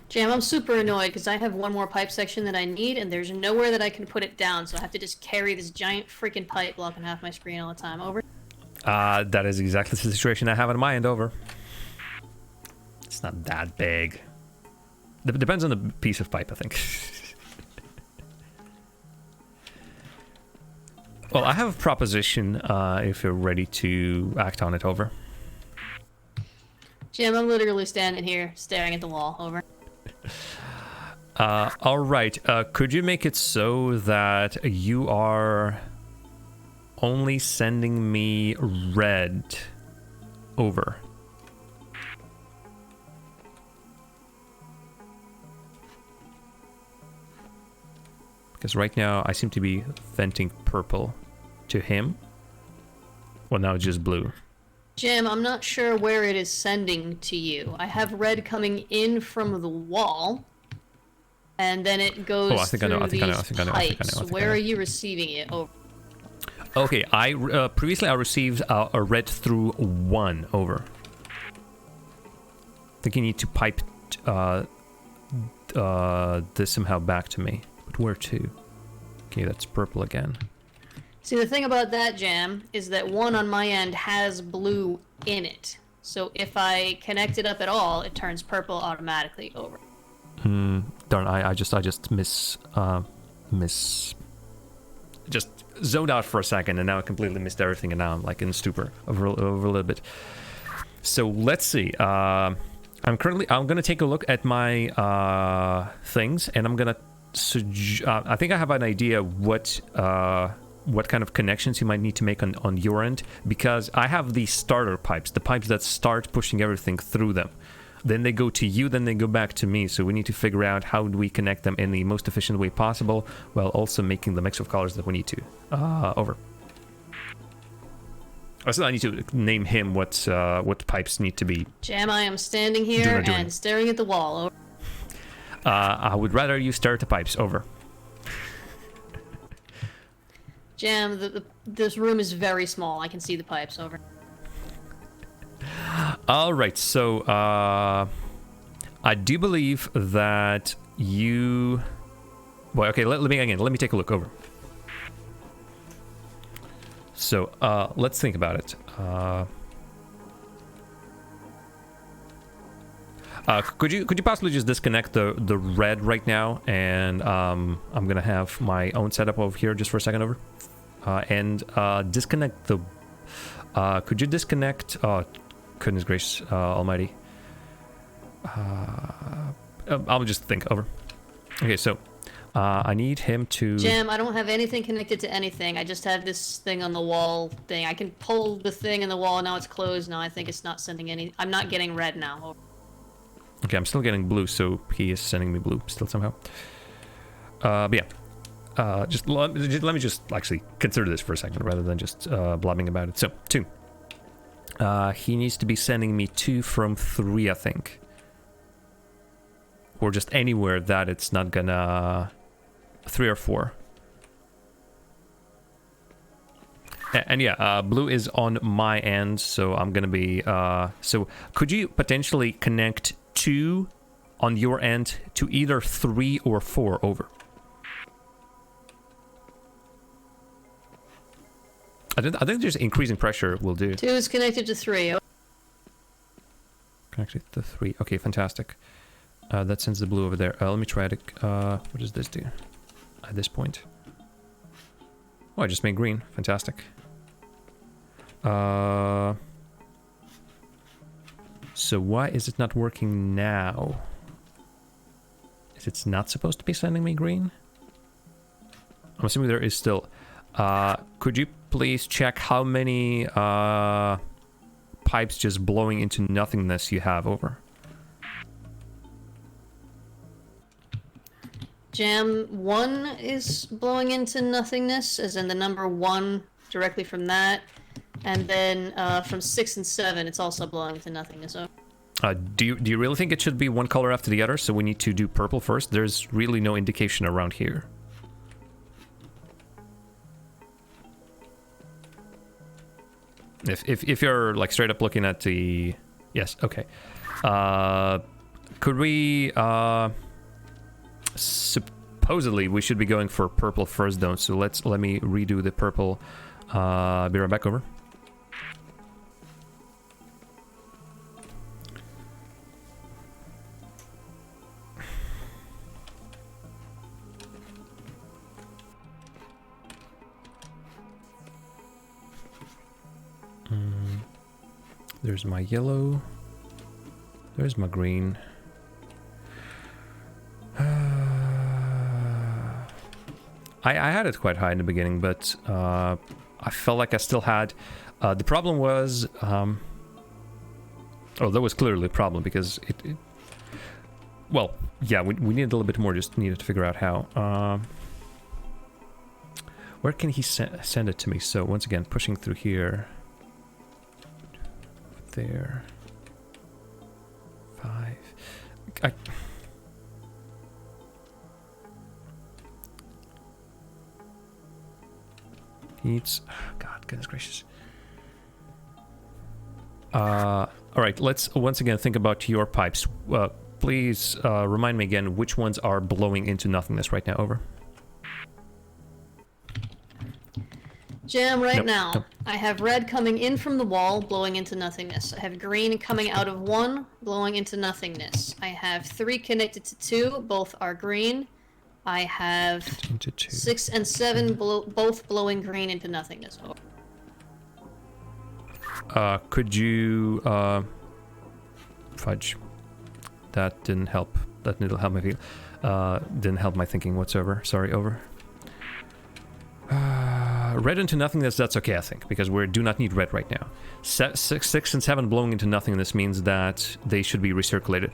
Jam, I'm super annoyed because I have one more pipe section that I need, and there's nowhere that I can put it down, so I have to just carry this giant freaking pipe blocking half my screen all the time. Over. That is exactly the situation I have in my end. Over. It's not that big. Depends on the piece of pipe, I think. Well, I have a proposition if you're ready to act on it. Over. Jim, I'm literally standing here staring at the wall. Over. All right. Could you make it so that you are only sending me red? Over. Because right now I seem to be venting purple to him. Well, now it's just blue. Jim, I'm not sure where it is sending to you. I have red coming in from the wall, and then it goes through these pipes. Where are you receiving it? Over. Okay, previously I received a red through 1. Over. I think you need to pipe this somehow back to me. But where to? Okay, that's purple again. See, the thing about that, Jam, is that 1 on my end has blue in it. So if I connect it up at all, it turns purple automatically. Over. Darn, I just just zoned out for a second, and now I completely missed everything, and now I'm like in stupor over a little bit. So let's see. I'm gonna take a look at my things, and I'm gonna I think I have an idea what kind of connections you might need to make on your end, because I have these starter pipes, the pipes that start pushing everything through them. Then they go to you, then they go back to me. So we need to figure out how do we connect them in the most efficient way possible, while also making the mix of colors that we need to. Over. Also, I need to name him what pipes need to be. Jam, I am standing here and staring at the wall. Over. I would rather you stare at the pipes. Over. Jam, this room is very small. I can see the pipes. Over. All right, so I do believe that you... Well, okay, let me take a look. Over. So let's think about it. Could you possibly just disconnect the red right now, and I'm gonna have my own setup over here just for a second. Over. And disconnect the... could you disconnect... Oh, goodness gracious almighty. I'll just think. Over. Okay, so I need him to... Jam, I don't have anything connected to anything. I just have this thing on the wall thing. I can pull the thing in the wall, now it's closed. Now I think it's not sending any... I'm not getting red now. Okay, I'm still getting blue, so he is sending me blue still somehow. But yeah. Just let me just actually consider this for a second rather than just blabbing about it. So, 2. He needs to be sending me 2 from 3, I think. Or just anywhere that it's not gonna... 3 or 4. And yeah, blue is on my end, so I'm gonna be... so could you potentially connect 2 on your end to either 3 or 4 over? I think just increasing pressure will do. 2 is connected to 3. Connected to 3. Okay, fantastic. That sends the blue over there. Let me try to... what does this do at this point? Oh, I just made green. Fantastic. So why is it not working now? Is it not supposed to be sending me green? I'm assuming there is still... could you please check how many pipes just blowing into nothingness you have over? Jam, 1 is blowing into nothingness, as in the number 1 directly from that. And then from 6 and 7, it's also blowing into nothingness. Do you really think it should be one color after the other? So we need to do purple first? There's really no indication around here. If you're like straight up looking at the... Yes, okay. Could we... supposedly we should be going for purple first though, so let me redo the purple. Be right back, over. There's my yellow. There's my green. I had it quite high in the beginning, but I felt like I still had... the problem was... oh, that was clearly a problem, because it well, yeah, we needed a little bit more, just needed to figure out how. Where can he send it to me? So, once again, pushing through here. There. 5. Needs... God, goodness gracious. Alright, let's once again think about your pipes. Please remind me again which ones are blowing into nothingness right now, over. Jam, right now, I have red coming in from the wall, blowing into nothingness. I have green coming out of 1, blowing into nothingness. I have 3 connected to 2, both are green. I have 6 and 7 both blowing green into nothingness. Could you fudge? That didn't help. That didn't help my feel. Didn't help my thinking whatsoever. Sorry, over. Red into nothingness, that's okay, I think, because we do not need red right now. 6 and 7 blowing into nothingness means that they should be recirculated.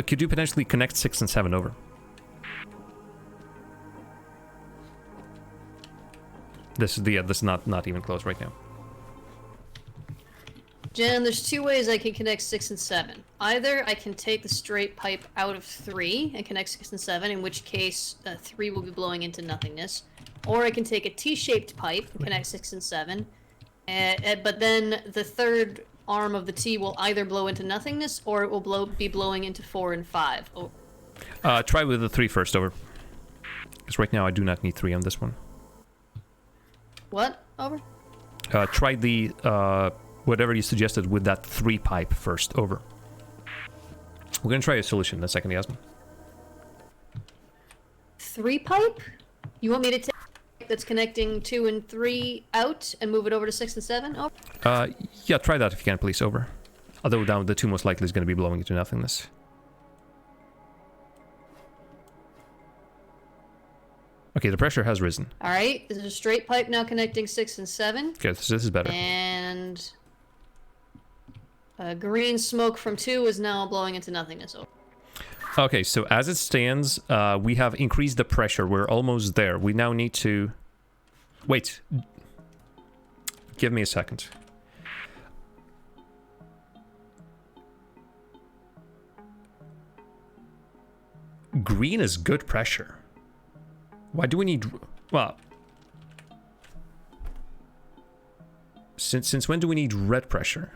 Could you potentially connect 6 and 7 over? This is not even close right now. Jen, there's 2 ways I can connect 6 and 7. Either I can take the straight pipe out of 3 and connect 6 and 7, in which case 3 will be blowing into nothingness. Or I can take a T-shaped pipe and connect 6 and 7, but then the third arm of the T will either blow into nothingness or it will be blowing into 4 and 5. Oh. Try with the 3 first, over. Because right now I do not need 3 on this one. What? Over? Try the, whatever you suggested with that 3 pipe first, over. We're gonna try a solution in a second, Yasmin. 3 pipe? You want me to take that's connecting 2 and 3 out and move it over to 6 and 7? Over? Yeah, try that if you can, please, over. Although down the 2 most likely is gonna be blowing into nothingness. Okay, the pressure has risen. All right, there's a straight pipe now connecting 6 and 7. Okay, so this is better. And green smoke from 2 is now blowing into nothingness. Okay, so as it stands, we have increased the pressure. We're almost there. We now need to... Wait. Give me a second. Green is good pressure. Why do we need... Well... Since when do we need red pressure?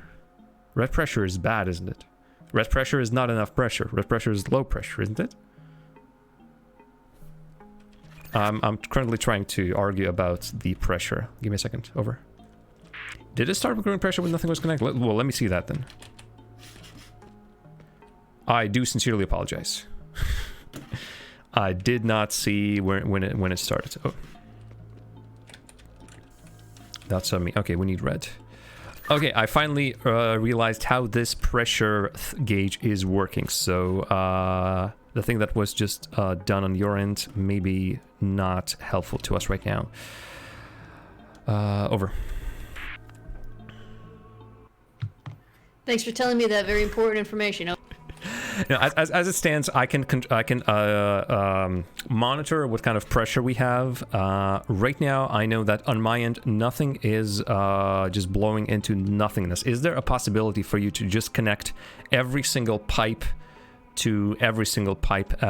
Red pressure is bad, isn't it? Red pressure is not enough pressure. Red pressure is low pressure, isn't it? I'm currently trying to argue about the pressure. Give me a second. Over. Did it start with green pressure when nothing was connected? Well, let me see that then. I do sincerely apologize. I did not see when it started. Oh. That's on me. Okay, we need red. Okay, I finally realized how this pressure gauge is working. So the thing that was just done on your end may be not helpful to us right now. Over. Thanks for telling me that very important information. Now, as it stands, I can monitor what kind of pressure we have. Right now, I know that on my end, nothing is just blowing into nothingness. Is there a possibility for you to just connect every single pipe to every single pipe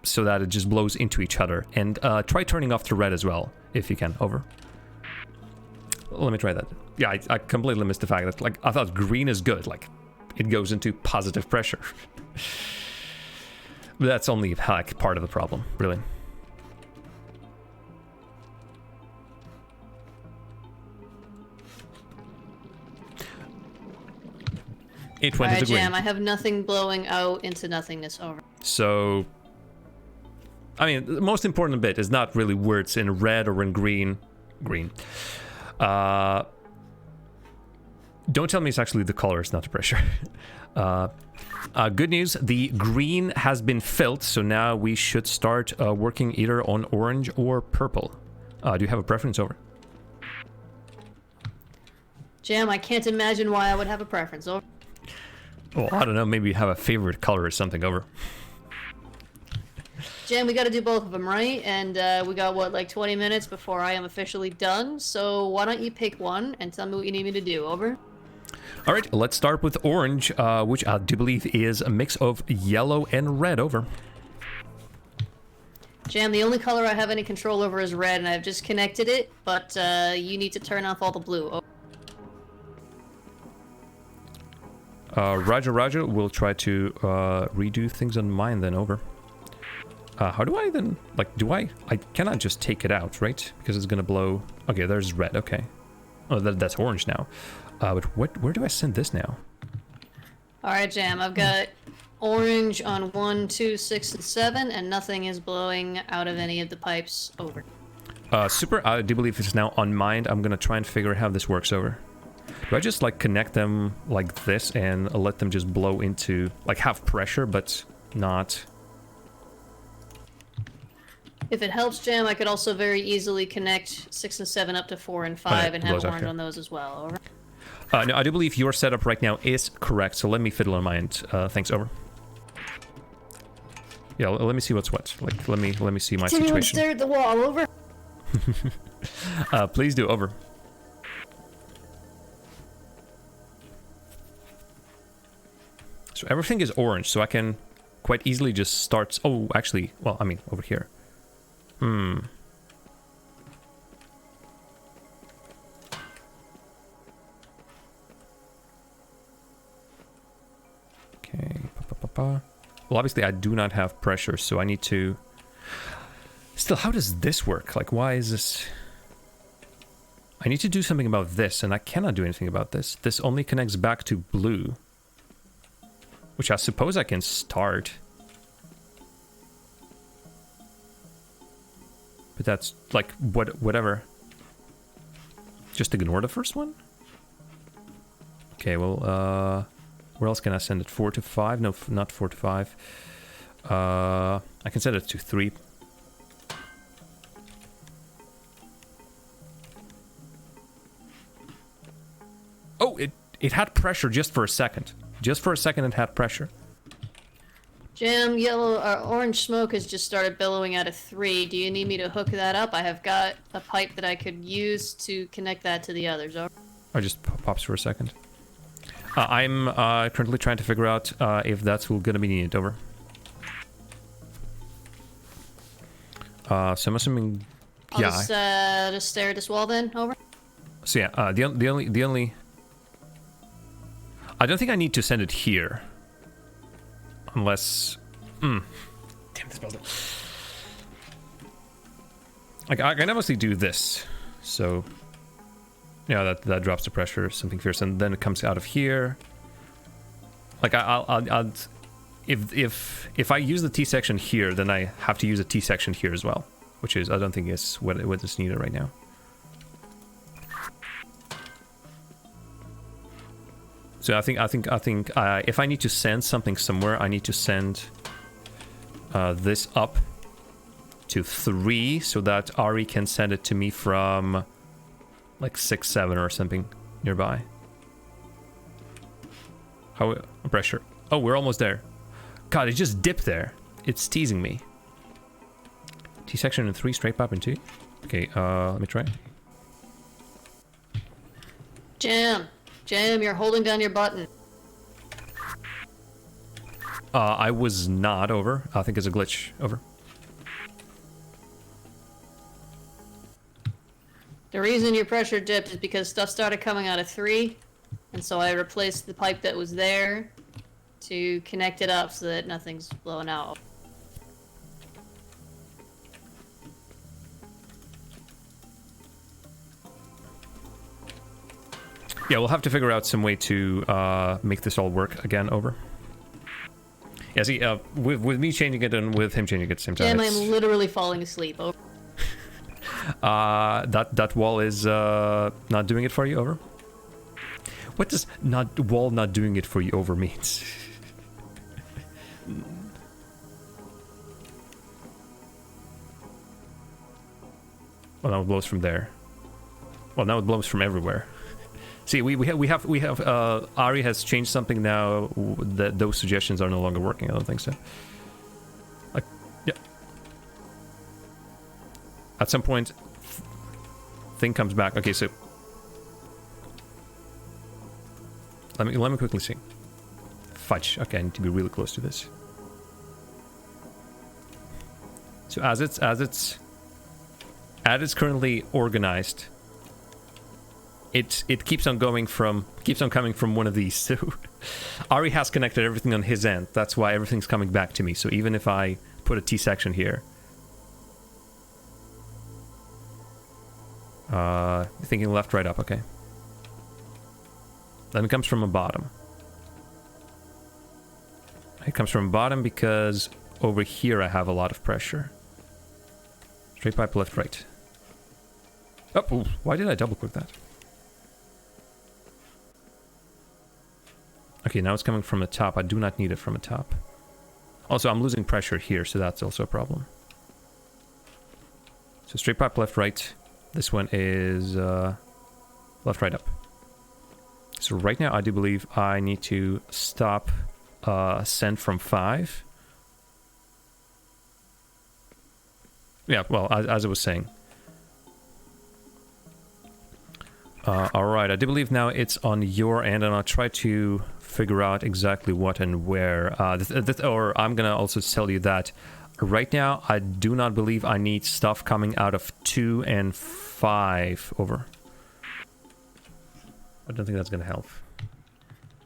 so that it just blows into each other? And try turning off the red as well, if you can. Over. Let me try that. Yeah, I completely missed the fact that, like, I thought green is good. Like, it goes into positive pressure. But that's only like part of the problem, really. It went into green. Jam, I have nothing blowing out into nothingness. Over. So, I mean, the most important bit is not really where it's in red or in green. Green. Don't tell me it's actually the color, it's not the pressure. Good news, the green has been filled, so now we should start working either on orange or purple. Do you have a preference? Over? Jam, I can't imagine why I would have a preference. Over. Well, I don't know, maybe you have a favorite color or something. Over. Jam, we got to do both of them, right? And we got, what, like 20 minutes before I am officially done? So why don't you pick one and tell me what you need me to do. Over. All right, let's start with orange, which I do believe is a mix of yellow and red. Over. Jam, the only color I have any control over is red, and I've just connected it, but you need to turn off all the blue. Over. Roger, we'll try to redo things on mine then. Over. How do I then, like, I cannot just take it out, right? Because it's gonna blow. Okay, there's red, okay. Oh, that's orange now. But where do I send this now? Alright, Jam, I've got orange on 1, 2, 6, and 7, and nothing is blowing out of any of the pipes. Over. Super, I do believe it's now on mine. I'm gonna try and figure out how this works. Over. Do I just, like, connect them like this and let them just blow into, like, have pressure, but not... If it helps, Jam, I could also very easily connect 6 and 7 up to 4 and 5 and have orange on those as well. Over. No, I do believe your setup right now is correct, so let me fiddle on my end. Thanks. Over. Yeah, let me see what's what. Like, let me see my situation. Anyone stare at the wall. Over. Please do. Over. So everything is orange, so I can quite easily just start... Oh, actually, well, I mean, over here. Okay. Well, obviously I do not have pressure, so I need to... Still, how does this work? Like, why is this... I need to do something about this, and I cannot do anything about this. This only connects back to blue. Which I suppose I can start. But that's, like, whatever. Just ignore the first one? Okay, well, where else can I send it? 4 to 5? No, not 4 to 5. I can send it to 3. Oh, it had pressure just for a second. Just for a second it had pressure. Jam, yellow or orange smoke has just started billowing out of 3. Do you need me to hook that up? I have got a pipe that I could use to connect that to the others. Over. I just pops for a second. I'm currently trying to figure out if that's gonna be needed. Over. So I'm assuming. I'll Yeah. just stare at this wall then. Over. So yeah, the only. I don't think I need to send it here. Unless... Damn, this builder. Like, I can obviously do this. So... Yeah, that drops the pressure, something fierce, and then it comes out of here. Like, I'll if I use the T-section here, then I have to use a T-section here as well. Which is, I don't think is what is needed right now. So I think if I need to send something somewhere, I need to send this up to 3 so that Ari can send it to me from like 6, 7 or something nearby. How pressure? Oh, we're almost there. God, it just dipped there. It's teasing me. T-section in 3, straight pipe in 2. Okay, let me try. Jam, you're holding down your button. I was not. Over. I think it's a glitch. Over. The reason your pressure dipped is because stuff started coming out of 3, and so I replaced the pipe that was there to connect it up so that nothing's blowing out. Yeah, we'll have to figure out some way to make this all work again. Over. Yeah, see, with me changing it and with him changing it at the same time. Jam, I'm literally falling asleep. Over. That wall is not doing it for you. Over. What does wall not doing it for you over means? Well, now it blows from there. Well, now it blows from everywhere. See, we have Ari has changed something now that those suggestions are no longer working. I don't think so. Like, yeah. At some point, thing comes back. Okay, so let me quickly see. Fudge. Okay, I need to be really close to this. So as it's currently organized. It keeps on coming from one of these. So Ari has connected everything on his end. That's why everything's coming back to me. So even if I put a T-section here, thinking left, right, up. Okay. Then it comes from a bottom. It comes from bottom because over here I have a lot of pressure. Straight pipe, left, right. Oh, ooh, why did I double click that? Okay, now it's coming from the top. I do not need it from the top. Also, I'm losing pressure here, so that's also a problem. So straight pipe, left, right. This one is left, right, up. So right now, I do believe I need to stop send from 5. Yeah, well, as I was saying. Alright, I do believe now it's on your end, and I'll try to figure out exactly what and where. Or I'm gonna also tell you that right now, I do not believe I need stuff coming out of 2 and 5. Over. I don't think that's gonna help.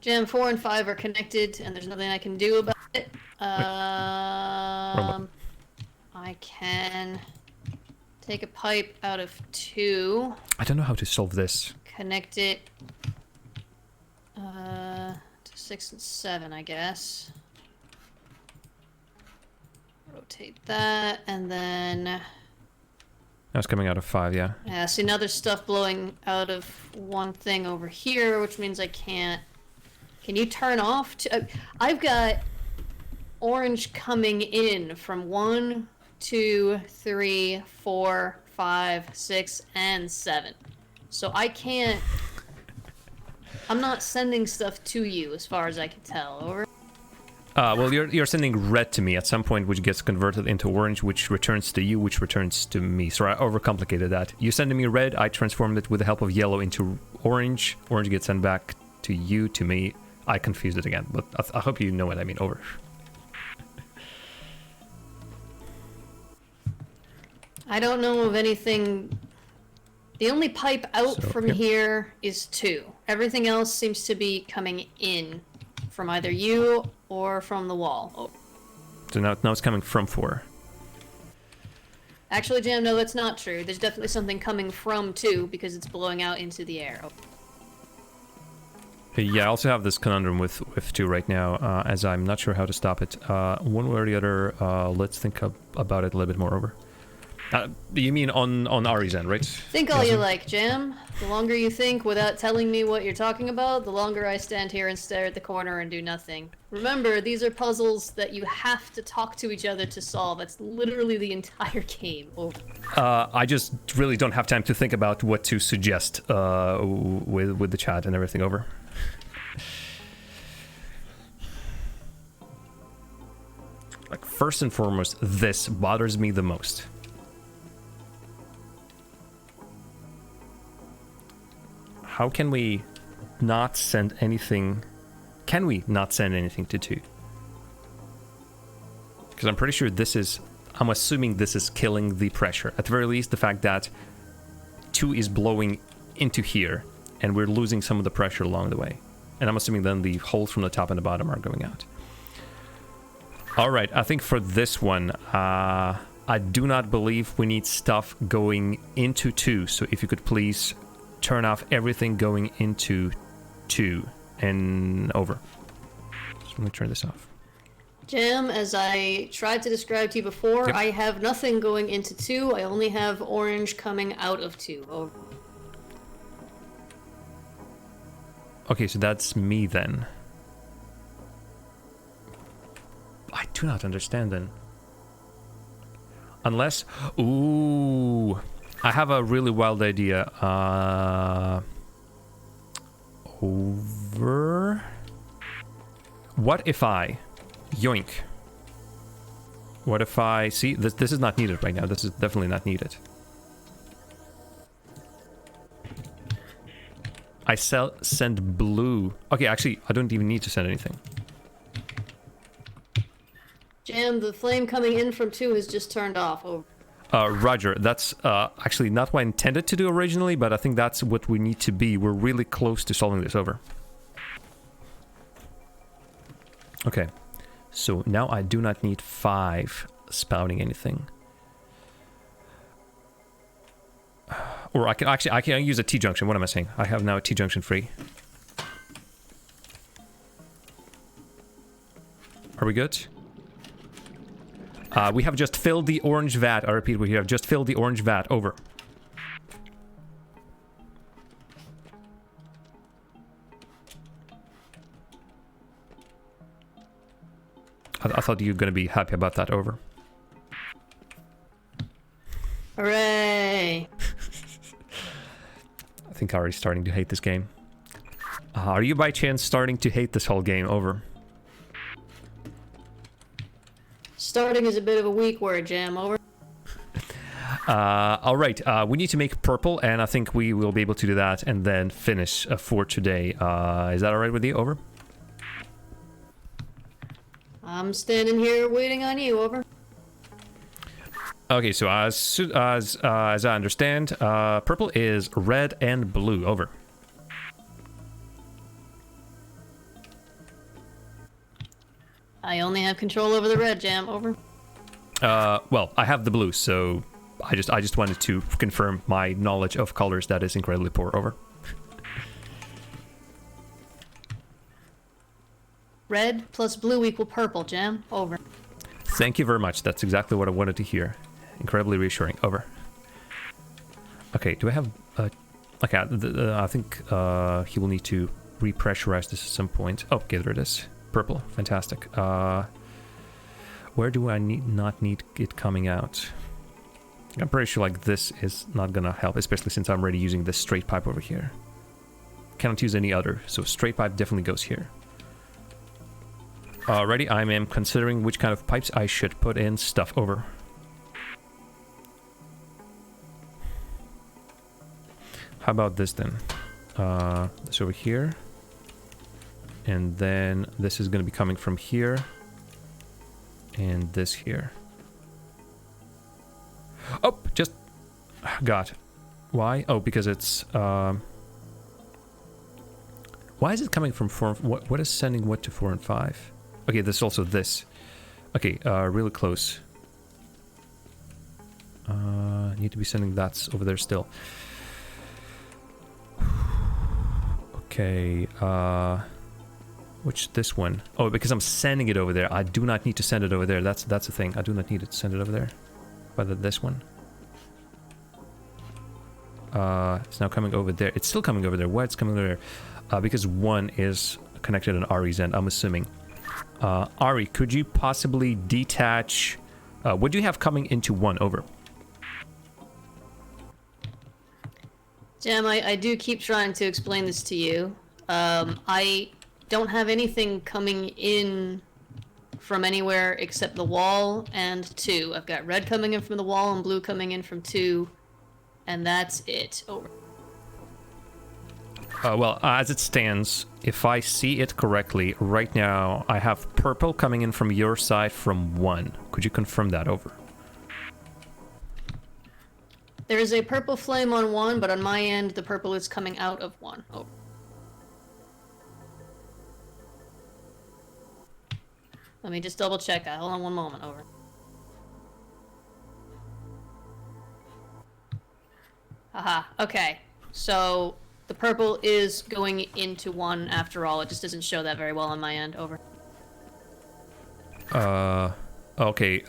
Jam, 4 and 5 are connected, and there's nothing I can do about it. I can take a pipe out of 2. I don't know how to solve this. Connect it to 6 and 7, I guess. Rotate that, and then... Now it's coming out of 5, yeah. Yeah, see, now there's stuff blowing out of one thing over here, which means I can't... Can you turn off? I've got orange coming in from 1, 2, 3, 4, 5, 6, and 7. So I can't... I'm not sending stuff to you, as far as I can tell. Over. Well, you're sending red to me at some point, which gets converted into orange, which returns to you, which returns to me. So I overcomplicated that. You sending me red, I transformed it with the help of yellow into orange. Orange gets sent back to you, to me. I confused it again, but I hope you know what I mean. Over. I don't know of anything. The only pipe out from here is 2. Everything else seems to be coming in from either you or from the wall. Oh. So now it's coming from 4. Actually, Jam, no, that's not true. There's definitely something coming from 2 because it's blowing out into the air. Oh. Yeah, I also have this conundrum with 2 right now, as I'm not sure how to stop it. One way or the other, let's think about it a little bit more. Over. You mean on Ari's end, right? Think all you like, Jam. The longer you think without telling me what you're talking about, the longer I stand here and stare at the corner and do nothing. Remember, these are puzzles that you have to talk to each other to solve. That's literally the entire game. Over. I just really don't have time to think about what to suggest with the chat and everything. Over. Like, first and foremost, this bothers me the most. How can we not send anything? Can we not send anything to 2? Because I'm pretty sure I'm assuming this is killing the pressure. At the very least, the fact that 2 is blowing into here, and we're losing some of the pressure along the way. And I'm assuming then the holes from the top and the bottom are going out. Alright, I think for this one, I do not believe we need stuff going into 2. So if you could please turn off everything going into 2 and over. So let me turn this off. Jam, as I tried to describe to you before, Yep. I have nothing going into 2. I only have orange coming out of 2. Over. Okay, so that's me then. I do not understand then. Unless... Ooh... I have a really wild idea. Over... What if I... Yoink. What if I... See, this is not needed right now. This is definitely not needed. I send blue. Okay, actually, I don't even need to send anything. Jam, the flame coming in from 2 is just turned off. Over. Roger, that's actually not what I intended to do originally, but I think that's what we need to be. We're really close to solving this. Over. Okay, so now I do not need 5 spouting anything. Or I can use a T-junction. What am I saying? I have now a T-junction free. Are we good? We have just filled the orange vat. I repeat, we have just filled the orange vat. Over. I thought you were going to be happy about that. Over. Hooray! I think Ari's starting to hate this game. Are you by chance starting to hate this whole game? Over. Starting is a bit of a weak word, Jam. Over. All right, we need to make purple, and I think we will be able to do that and then finish for today. Is that all right with you? Over. I'm standing here waiting on you. Over. Okay, so as I understand, purple is red and blue. Over. I only have control over the red, Jam. Over. Well, I have the blue, so I just wanted to confirm my knowledge of colors that is incredibly poor. Over. Red plus blue equal purple, Jam. Over. Thank you very much. That's exactly what I wanted to hear. Incredibly reassuring. Over. Okay, do I have... okay, I think he will need to repressurize this at some point. Oh, okay, there it is. Purple. Fantastic. Where do I not need it coming out? I'm pretty sure like this is not gonna help, especially since I'm already using this straight pipe over here. cannot use any other. So straight pipe definitely goes here. Alrighty, I am considering which kind of pipes I should put in stuff over. How about this then? This over here. And then this is going to be coming from here. And this here. Oh, just... God. Why? Oh, because it's... Why is it coming from 4... What is sending what to 4 and 5? Okay, there's also this. Okay, really close. Need to be sending that over there still. Okay, which this one? Oh, because I'm sending it over there. I do not need to send it over there. That's the thing. I do not need to send it over there. Whether this one. It's now coming over there. It's still coming over there. Why it's coming over there? Because one is connected on Ari's end, I'm assuming. Ari, could you possibly detach... what do you have coming into one? Over. Jam, I do keep trying to explain this to you. I don't have anything coming in from anywhere except the wall and 2. I've got red coming in from the wall and blue coming in from 2. And that's it. Over. Well, as it stands, if I see it correctly, right now I have purple coming in from your side from 1. Could you confirm that? Over. There is a purple flame on 1, but on my end, the purple is coming out of 1. Over. Let me just double check that. Hold on one moment. Over. Aha. Okay. So the purple is going into 1 after all. It just doesn't show that very well on my end. Over. Okay.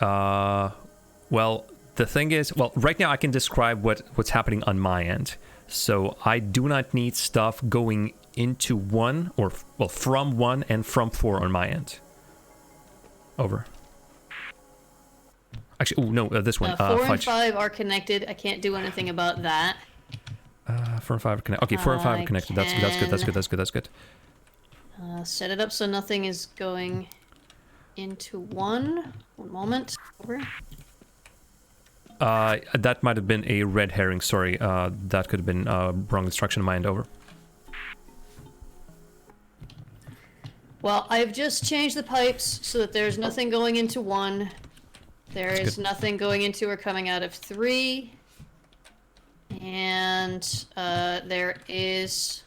Well, the thing is, well, right now I can describe what's happening on my end. So I do not need stuff going into 1 or, well, from 1 and from 4 on my end. Over. Actually, oh no, this one. 4 and fudge. 5 are connected. I can't do anything about that. 4 and 5 are connected. Okay, 4 and 5 are connected. That's good. Set it up so nothing is going into 1. One moment. Over. That might have been a red herring. Sorry, that could have been wrong instruction on my end. Over. Well, I've just changed the pipes so that there's nothing going into 1. There is nothing going into or coming out of 3. And there is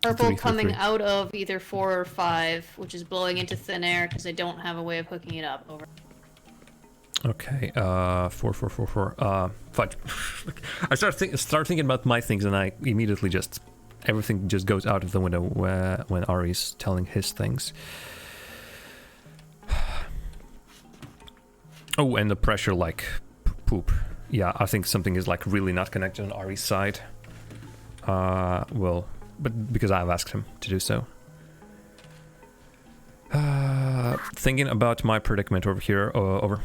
purple coming out of either 4 or 5, which is blowing into thin air because I don't have a way of hooking it up. Over. Okay, 4. Fudge. I start thinking about my things, and I immediately just... Everything just goes out of the window when Ari's telling his things. Oh, and the pressure, like, poop. Yeah, I think something is, like, really not connected on Ari's side. Well, but because I've asked him to do so. Thinking about my predicament over here. Over.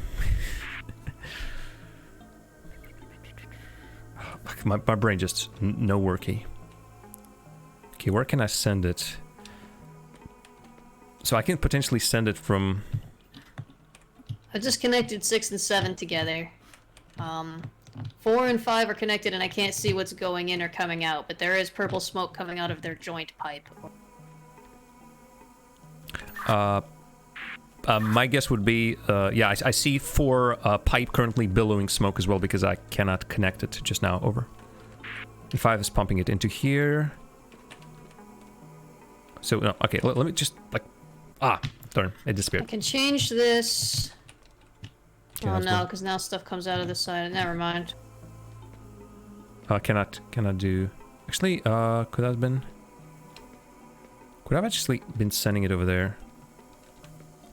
my brain just no worky. Okay, where can I send it? So I can potentially send it from... I just connected 6 and 7 together. 4 and 5 are connected and I can't see what's going in or coming out, but there is purple smoke coming out of their joint pipe. My guess would be, yeah, I see 4 pipe currently billowing smoke as well because I cannot connect it just now. Over. And 5 is pumping it into here. So, no, okay, let me just, like... Ah, darn, it disappeared. I can change this... Okay, oh no, because now stuff comes out of this side. Never mind. Cannot do... Actually, could have been... Could have actually been sending it over there.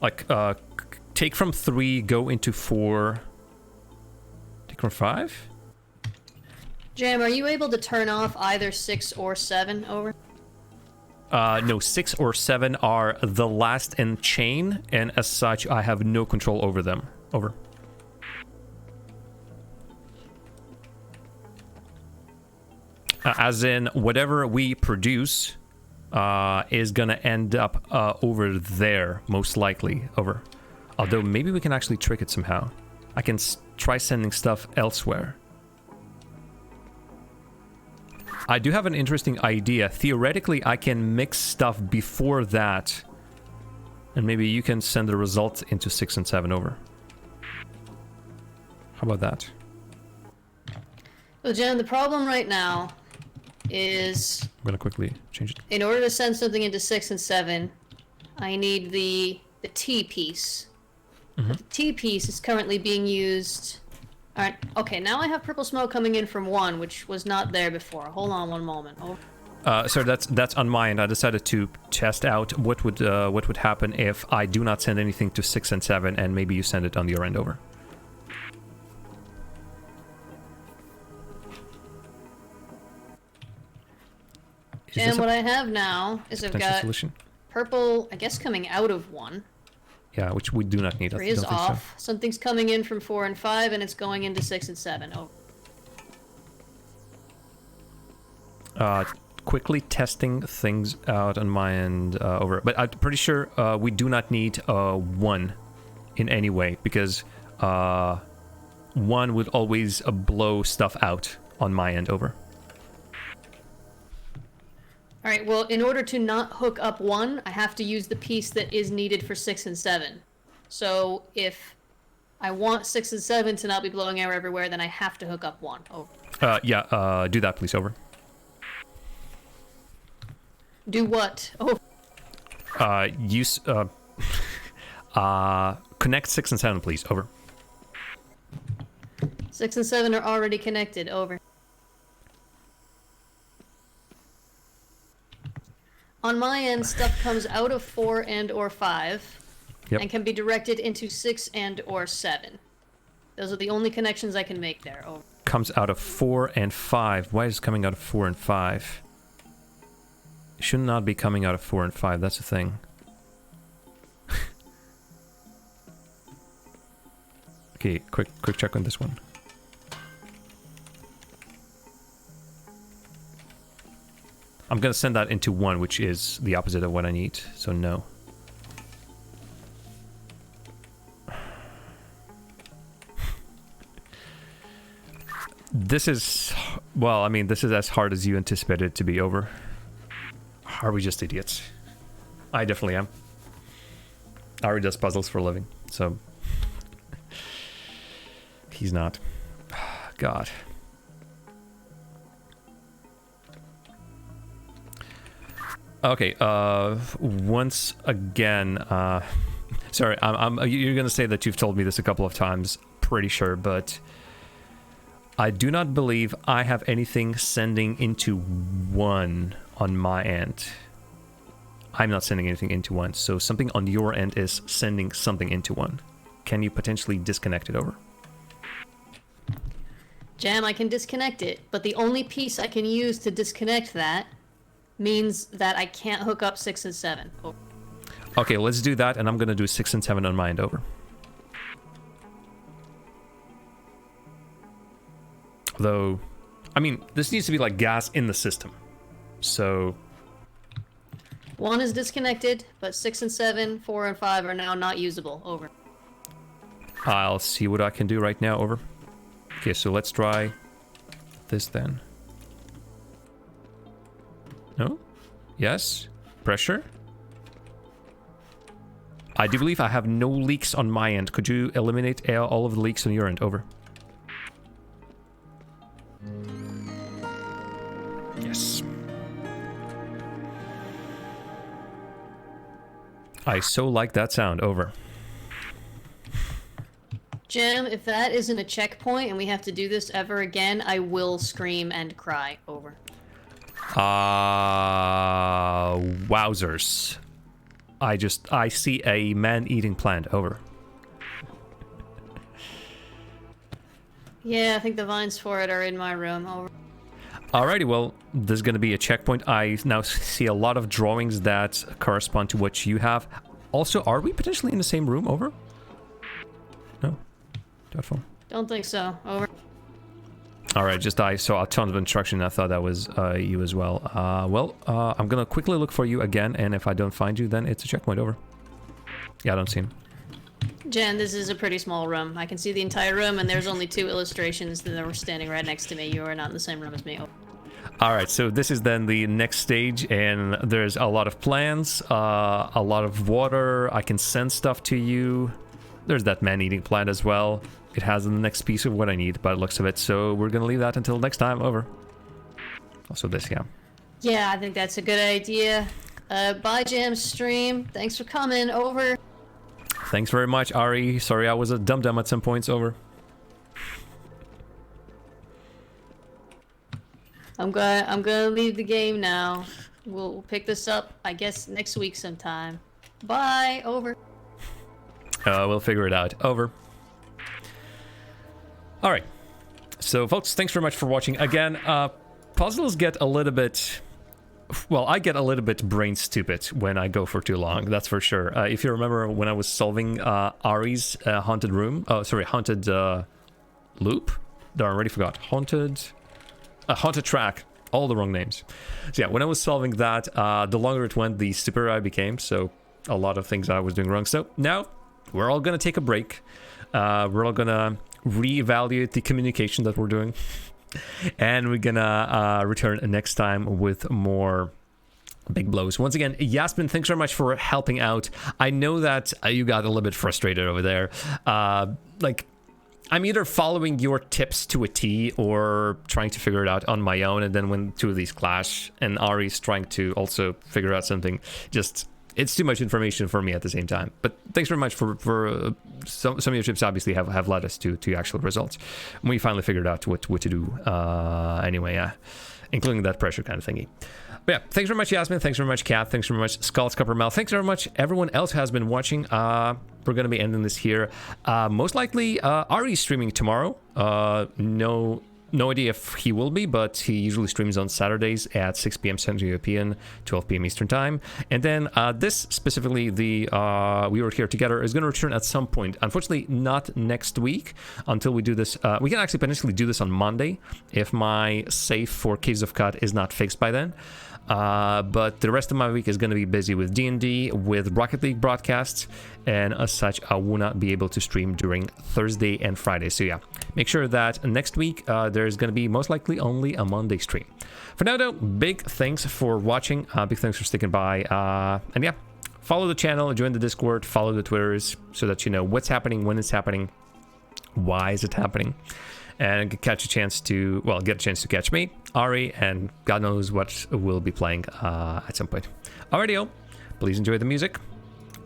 Like, take from 3, go into 4... Take from 5? Jam, are you able to turn off either 6 or 7? Over. No, 6 or 7 are the last in chain, and as such, I have no control over them. Over. As in, whatever we produce is gonna end up over there, most likely. Over. Although, maybe we can actually trick it somehow. I can try sending stuff elsewhere. I do have an interesting idea. Theoretically, I can mix stuff before that. And maybe you can send the results into 6 and 7 over. How about that? Well, Jen, the problem right now is... I'm gonna quickly change it. In order to send something into 6 and 7, I need the T piece. The T piece is currently being used... Alright, okay, now I have purple smoke coming in from 1, which was not there before. Hold on one moment. Sir, that's on my end. I decided to test out what would happen if I do not send anything to 6 and 7, and maybe you send it on your end over. And what I have now is I've got solution? purple, I guess, coming out of 1. Yeah, which we do not need. 3 is off. So. Something's coming in from 4 and 5, and it's going into 6 and 7. Quickly testing things out on my end over. But I'm pretty sure we do not need 1 in any way, because 1 would always blow stuff out on my end over. Alright, well, in order to not hook up 1, I have to use the piece that is needed for 6 and 7. So, if I want 6 and 7 to not be blowing air everywhere, then I have to hook up 1. Over. Yeah, do that, please, over. Do what? Oh. Use, connect 6 and 7, please, over. 6 and 7 are already connected, over. On my end, stuff comes out of 4 and or 5, and can be directed into 6 and or 7. Those are the only connections I can make there. Over. Comes out of 4 and 5. Why is it coming out of 4 and 5? It should not be coming out of 4 and 5. That's the thing. Okay, quick check on this one. I'm gonna send that into 1, which is the opposite of what I need, so no. This is... well, I mean, this is as hard as you anticipated it to be over. Are we just idiots? I definitely am. Ari does puzzles for a living, so... he's not. God. Okay, once again, sorry, you're gonna say that you've told me this a couple of times, pretty sure, but I do not believe I have anything sending into 1 on my end. I'm not sending anything into 1, so something on your end is sending something into 1. Can you potentially disconnect it over? Jam, I can disconnect it, but the only piece I can use to disconnect that means that I can't hook up 6 and 7. Over. Okay, let's do that, and I'm gonna do 6 and 7 on my end, over. Though, I mean, this needs to be like gas in the system. So... 1 is disconnected, but 6 and 7, 4 and 5 are now not usable. Over. I'll see what I can do right now, over. Okay, so let's try this then. No? Yes? Pressure? I do believe I have no leaks on my end. Could you eliminate all of the leaks on your end? Over. Yes. I so like that sound. Over. Jam, if that isn't a checkpoint and we have to do this ever again, I will scream and cry. Over. Wowzers. I see a man-eating plant. Over. Yeah, I think the vines for it are in my room. Over. Alrighty, well, there's gonna be a checkpoint. I now see a lot of drawings that correspond to what you have. Also, are we potentially in the same room? Over? No. Doubtful. Don't think so. Over. All right, just I saw a ton of instruction. I thought that was you as well. I'm gonna quickly look for you again, and if I don't find you, then it's a checkpoint. Over. Yeah, I don't see him. Jen, this is a pretty small room. I can see the entire room, and there's only 2 illustrations that were standing right next to me. You are not in the same room as me. All right, so this is then the next stage, and there's a lot of plants, a lot of water. I can send stuff to you. There's that man-eating plant as well. It has the next piece of what I need by the looks of it, so we're gonna leave that until next time. Over. Also this, yeah. Yeah, I think that's a good idea. Bye, Jam stream. Thanks for coming. Over. Thanks very much, Ari. Sorry I was a dum-dum at some points. Over. I'm gonna leave the game now. We'll pick this up, I guess, next week sometime. Bye. Over. We'll figure it out. Over. All right. So, folks, thanks very much for watching. Again, puzzles get a little bit... Well, I get a little bit brain stupid when I go for too long, that's for sure. If you remember when I was solving Ari's haunted room... Oh, sorry, haunted loop? I already forgot. Haunted track. All the wrong names. So yeah, when I was solving that, the longer it went, the stupider I became. So a lot of things I was doing wrong. So now we're all going to take a break. We're all going to reevaluate the communication that we're doing. And we're going to return next time with more big blows. Once again, Yasmin, thanks very much for helping out. I know that you got a little bit frustrated over there. I'm either following your tips to a T or trying to figure it out on my own, and then when 2 of these clash and Ari's trying to also figure out something, just it's too much information for me at the same time. But thanks very much for some of your tips obviously have led us to actual results. And we finally figured out what to do anyway, yeah, including that pressure kind of thingy. But yeah, thanks very much, Yasmin. Thanks very much, Kat. Thanks very much, Skull's Coppermel. Thanks very much, everyone else who has been watching. We're going to be ending this here. Most likely, Ari's streaming tomorrow. No idea if he will be, but he usually streams on Saturdays at 6 p.m. Central European, 12 p.m. Eastern Time. And then this specifically, the We Were Here Together, is going to return at some point. Unfortunately, not next week until we do this. We can actually potentially do this on Monday if my save for Caves of Cut is not fixed by then. But the rest of my week is going to be busy with D&D, with Rocket League broadcasts, and as such, I will not be able to stream during Thursday and Friday. So yeah, make sure that next week there's going to be most likely only a Monday stream. For now though, big thanks for watching, big thanks for sticking by, and yeah, follow the channel, join the Discord, follow the Twitters, so that you know what's happening, when it's happening, why is it happening. And get a chance to catch me, Ari, and God knows what we'll be playing at some point. Alrighty, please enjoy the music.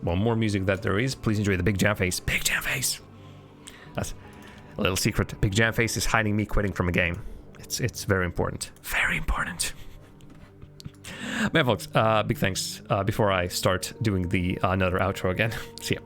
Well, more music that there is. Please enjoy the Big Jam Face. Big Jam Face. That's a little secret. Big Jam Face is hiding me quitting from a game. It's very important. Very important. Man, folks, big thanks before I start doing the another outro again. See ya.